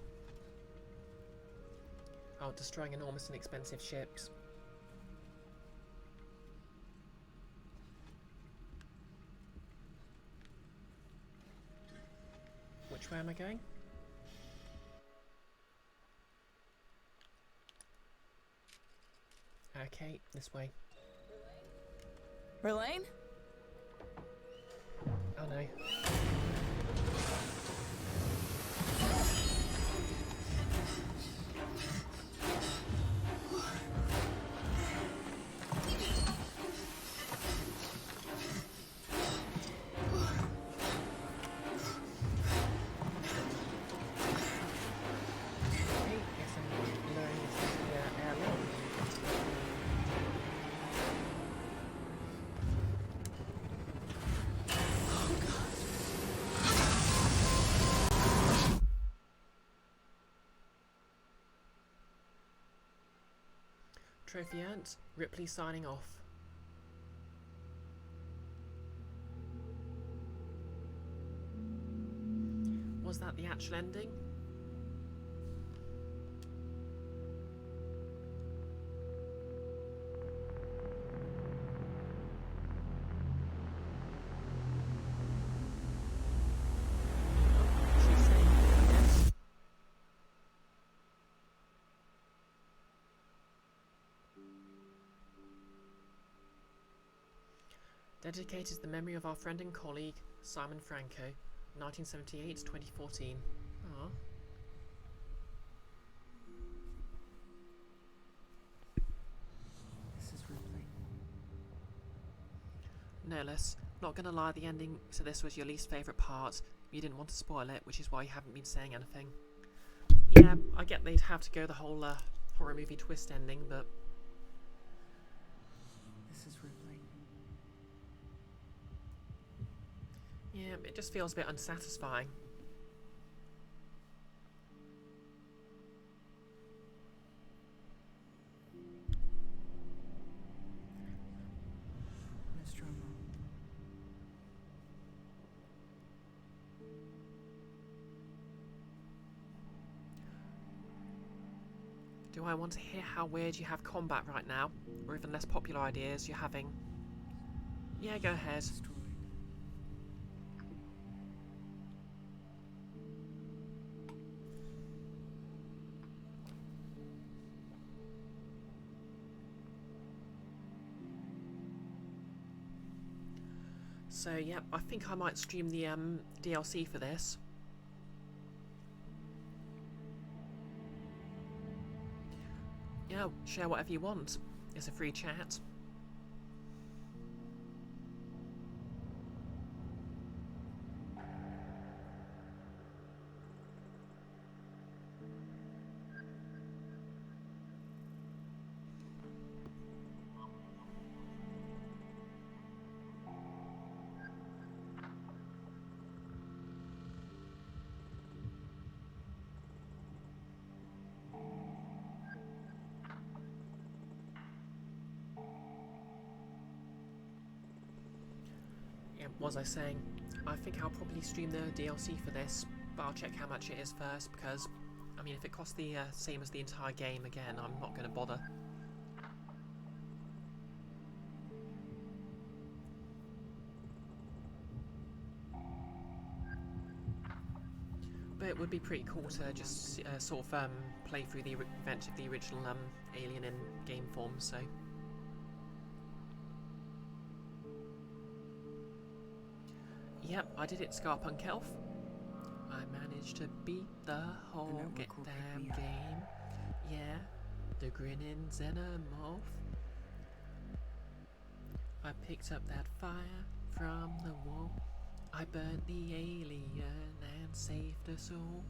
A: destroying enormous and expensive ships. Which way am I going? Okay, this way.
H: Verlaine?
A: Oh no. Trophy earned. Ripley signing off. Was that the actual ending? She's saying yes. Dedicated to the memory of our friend and colleague, Simon Franco, 1978 to 2014. Aww. This is Ripley. No less. Not gonna lie, the ending to this was your least favourite part. You didn't want to spoil it, which is why you haven't been saying anything. Yeah, I get they'd have to go the whole horror movie twist ending, but this is Ripley. Yeah, it just feels a bit unsatisfying. I want to hear how weird you have combat right now, or even less popular ideas you're having. Yeah, go ahead. So, yeah, I think I might stream the DLC for this. Yeah, share whatever you want. It's a free chat. What was I saying? I think I'll probably stream the DLC for this, but I'll check how much it is first, because, I mean, if it costs the same as the entire game again, I'm not going to bother. But it would be pretty cool to just sort of play through the event of the original Alien in game form, so... Yep, I did it, Scarpunk Elf. I managed to beat the whole damn game. Yeah, the grinning xenomorph. I picked up that fire from the wall. I burnt the alien and saved us all.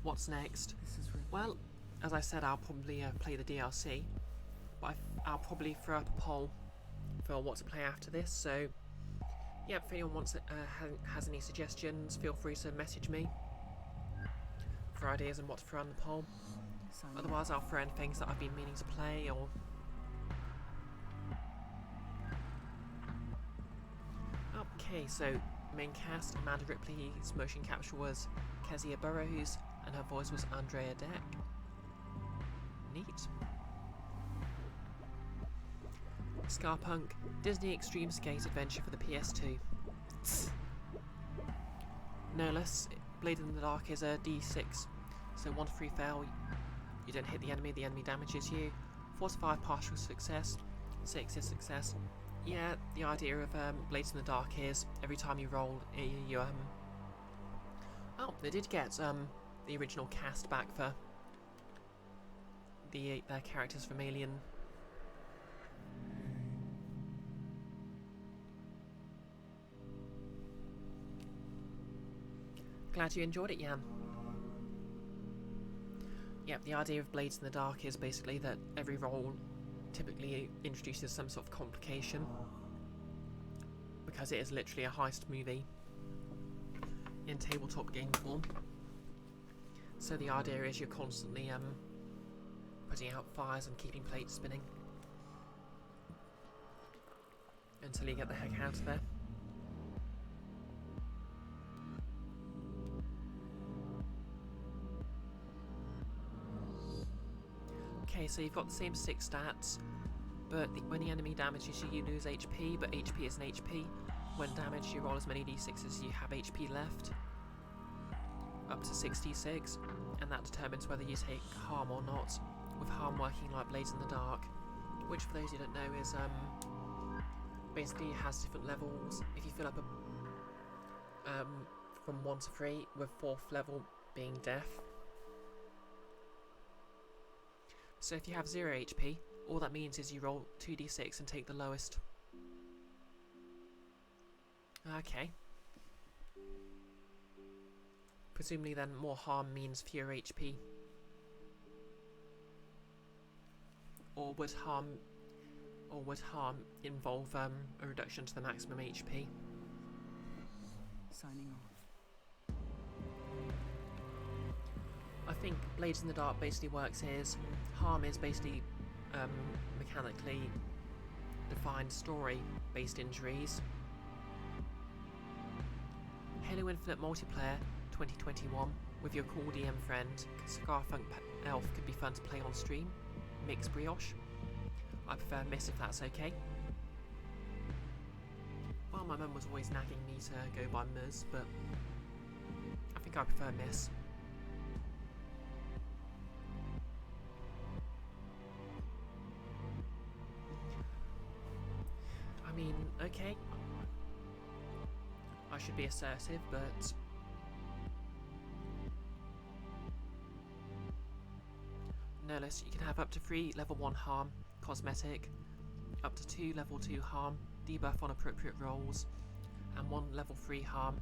A: What's next? Well, as I said, I'll probably play the DLC, but I'll probably throw up a poll for what to play after this, so... yeah, if anyone wants has any suggestions, feel free to message me for ideas on what to throw on the poll. Otherwise, I'll throw in things that I've been meaning to play, or... Okay, so main cast, Amanda Ripley's motion capture was Kezia Burrows, and her voice was Andrea Deck. Neat. Scarpunk, Disney Extreme Skate Adventure for the PS2. No less, Blade in the Dark is a D6, so 1 to 3 fail, you don't hit the enemy damages you. 4 to 5 partial success, 6 is success. Yeah, the idea of Blades in the Dark is every time you roll, you oh, they did get the original cast back for their characters from Alien. Glad you enjoyed it, Jan. Yep, the idea of Blades in the Dark is basically that every roll typically introduces some sort of complication, because it is literally a heist movie in tabletop game form. So the idea is you're constantly putting out fires and keeping plates spinning until you get the heck out of there. Okay, so you've got the same 6 stats, but when the enemy damages you, you lose HP, but HP is an HP. When damaged, you roll as many d6 as you have HP left, up to 66, and that determines whether you take harm or not, with harm working like Blades in the Dark, which for those who don't know is, basically has different levels. If you fill up a, from 1 to 3, with 4th level being death. So if you have 0 HP, all that means is you roll 2d6 and take the lowest. Okay. Presumably then more harm means fewer HP. Or would harm involve a reduction to the maximum HP?
I: Signing off.
A: I think Blades in the Dark basically works is harm is basically mechanically defined story-based injuries. Halo Infinite Multiplayer 2021 with your cool DM friend Scarpunk elf could be fun to play on stream. Mixed brioche. I prefer Miss if that's okay. Well, my mum was always nagging me to go by Ms, but I think I prefer Miss. I mean, okay. I should be assertive, but no less. You can have up to 3 level 1 harm, cosmetic, up to 2 level 2 harm, debuff on appropriate rolls, and 1 level 3 harm,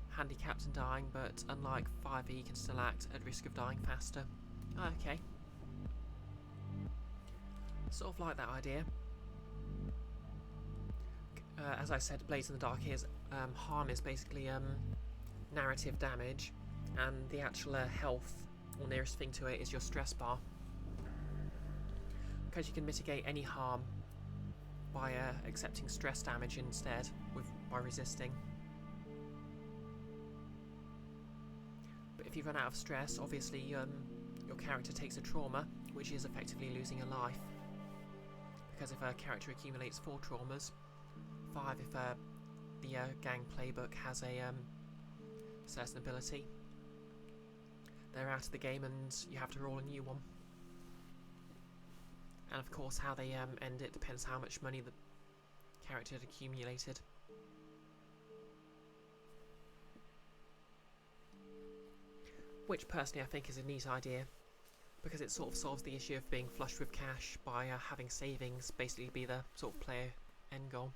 A: handicapped and dying, but unlike 5e can still act at risk of dying faster. Okay. Sort of like that idea. As I said, Blades in the Dark is harm is basically narrative damage, and the actual health, or nearest thing to it, is your stress bar. Because you can mitigate any harm by accepting stress damage instead, by resisting. But if you run out of stress, obviously your character takes a trauma, which is effectively losing a life. Because if a character accumulates 4 traumas, 5 if the gang playbook has a certain ability, they're out of the game and you have to roll a new one. And of course how they end it depends how much money the character had accumulated. Which personally I think is a neat idea, because it sort of solves the issue of being flushed with cash by having savings basically be the sort of player end goal.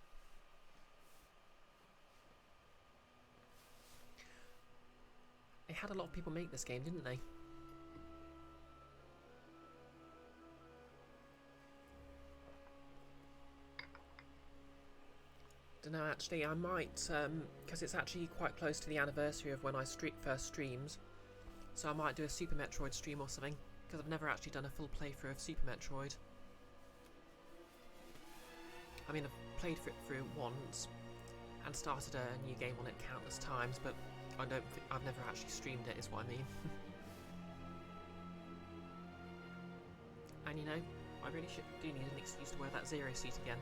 A: They had a lot of people make this game, didn't they? Don't know, actually, I might, because it's actually quite close to the anniversary of when I first streamed, so I might do a Super Metroid stream or something, because I've never actually done a full playthrough of Super Metroid. I mean, I've played through once, and started a new game on it countless times, but I've never actually streamed it, is what I mean. And you know, I really do need an excuse to wear that Zero suit again.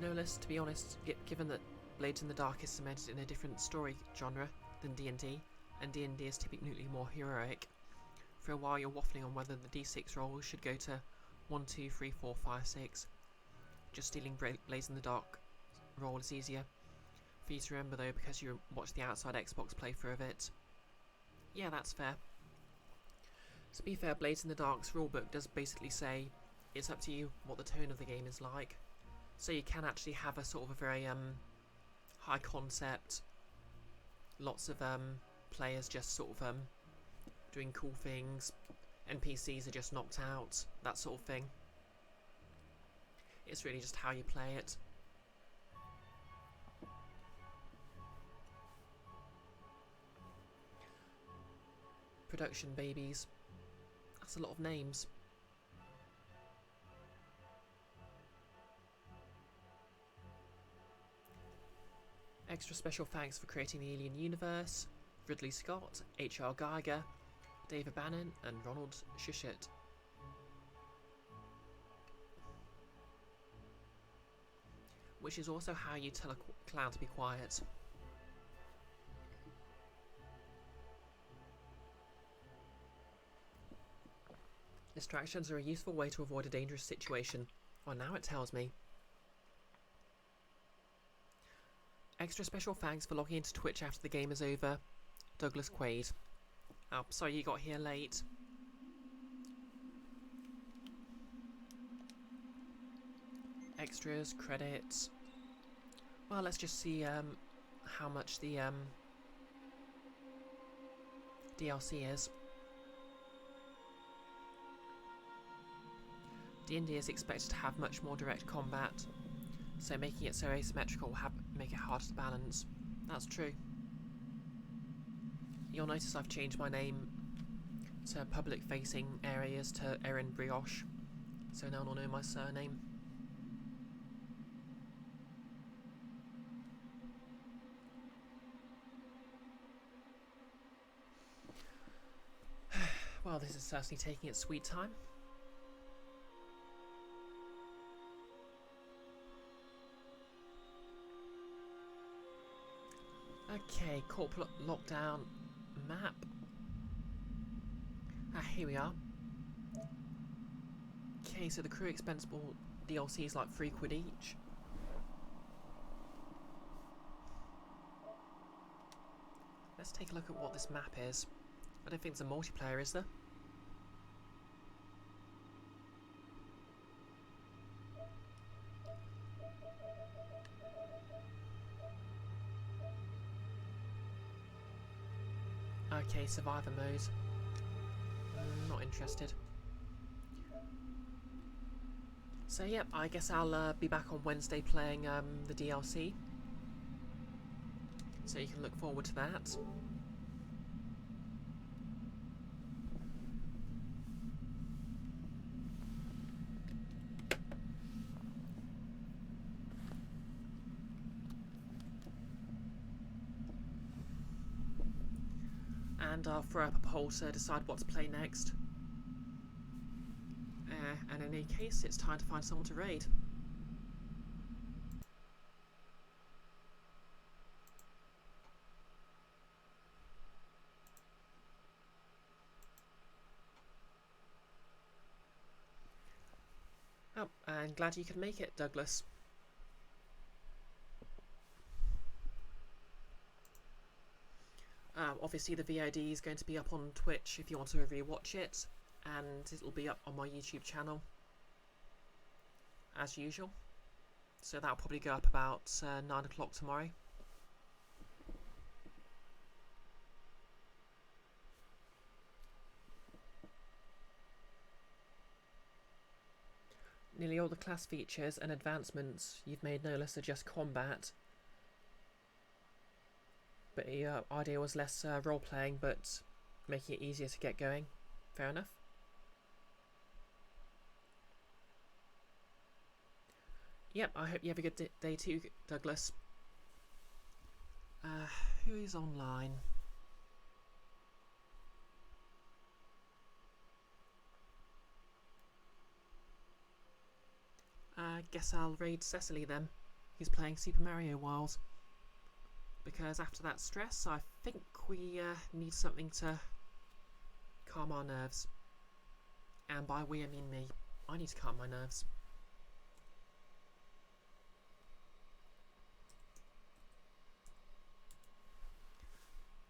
A: No less, to be honest, given that Blades in the Dark is cemented in a different story genre than D&D, and D&D is typically more heroic, for a while you're waffling on whether the D6 roll should go to 1, 2, 3, 4, 5, 6. Just stealing Blades in the Dark roll is easier for you to remember though, because you watched the Outside Xbox playthrough of it. Yeah, that's fair. To be fair, Blades in the Dark's rulebook does basically say it's up to you what the tone of the game is like. So you can actually have a sort of a very high concept, lots of players just sort of doing cool things, NPCs are just knocked out, that sort of thing. It's really just how you play it. Production babies. That's a lot of names. Extra special thanks for creating the Alien Universe, Ridley Scott, H.R. Geiger, David Bannon and Ronald Shushet. Which is also how you tell a clown to be quiet. Distractions are a useful way to avoid a dangerous situation. Well, now it tells me. Extra special thanks for logging into Twitch after the game is over, Douglas Quaid. Oh, sorry you got here late. Extras, credits. Well, let's just see how much the DLC is. D&D is expected to have much more direct combat, so making it so asymmetrical will make it harder to balance. That's true. You'll notice I've changed my name to public-facing areas to Erin Brioche, so no one will know my surname. Well, this is certainly taking its sweet time. Okay, corporate lockdown map. Ah, here we are. Okay, so the crew expendable DLC is like £3 each. Let's take a look at what this map is. I don't think it's a multiplayer, is there? Okay, survivor mode. Not interested. So yep, I guess I'll be back on Wednesday playing the DLC. So you can look forward to that. And I'll throw up a poll to decide what to play next. And in any case, it's time to find someone to raid. Oh, and glad you could make it, Douglas. Obviously the VOD is going to be up on Twitch if you want to rewatch it, and it'll be up on my YouTube channel as usual. So that'll probably go up about 9 o'clock tomorrow. Nearly all the class features and advancements you've made no less than just combat. But the idea was less role-playing, but making it easier to get going. Fair enough. Yep, I hope you have a good day too, Douglas. Who is online? I guess I'll raid Cecily then, who's playing Super Mario World. Because after that stress, I think we need something to calm our nerves. And by we, I mean me. I need to calm my nerves.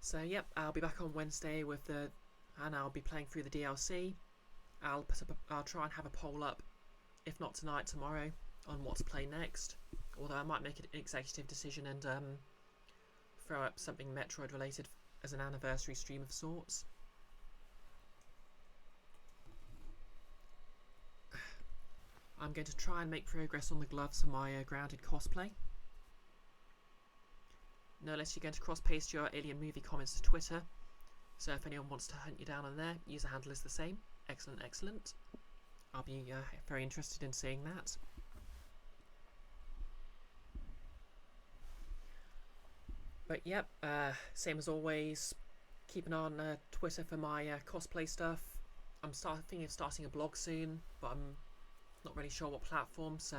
A: So yep, I'll be back on Wednesday with and I'll be playing through the DLC. I'll try and have a poll up, if not tonight, tomorrow, on what to play next. Although I might make an executive decision and throw up something Metroid related as an anniversary stream of sorts. I'm going to try and make progress on the gloves for my grounded cosplay. No less, you're going to cross-paste your Alien movie comments to Twitter, so if anyone wants to hunt you down on there, user handle is the same. Excellent, excellent. I'll be very interested in seeing that. But yep, same as always, keep an eye on Twitter for my cosplay stuff. I'm thinking of starting a blog soon, but I'm not really sure what platform, so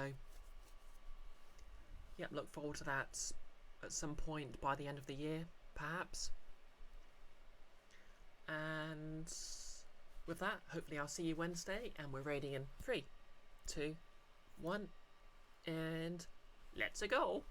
A: yep, look forward to that at some point by the end of the year, perhaps. And with that, hopefully I'll see you Wednesday, and we're raiding in 3, 2, 1, and let's go!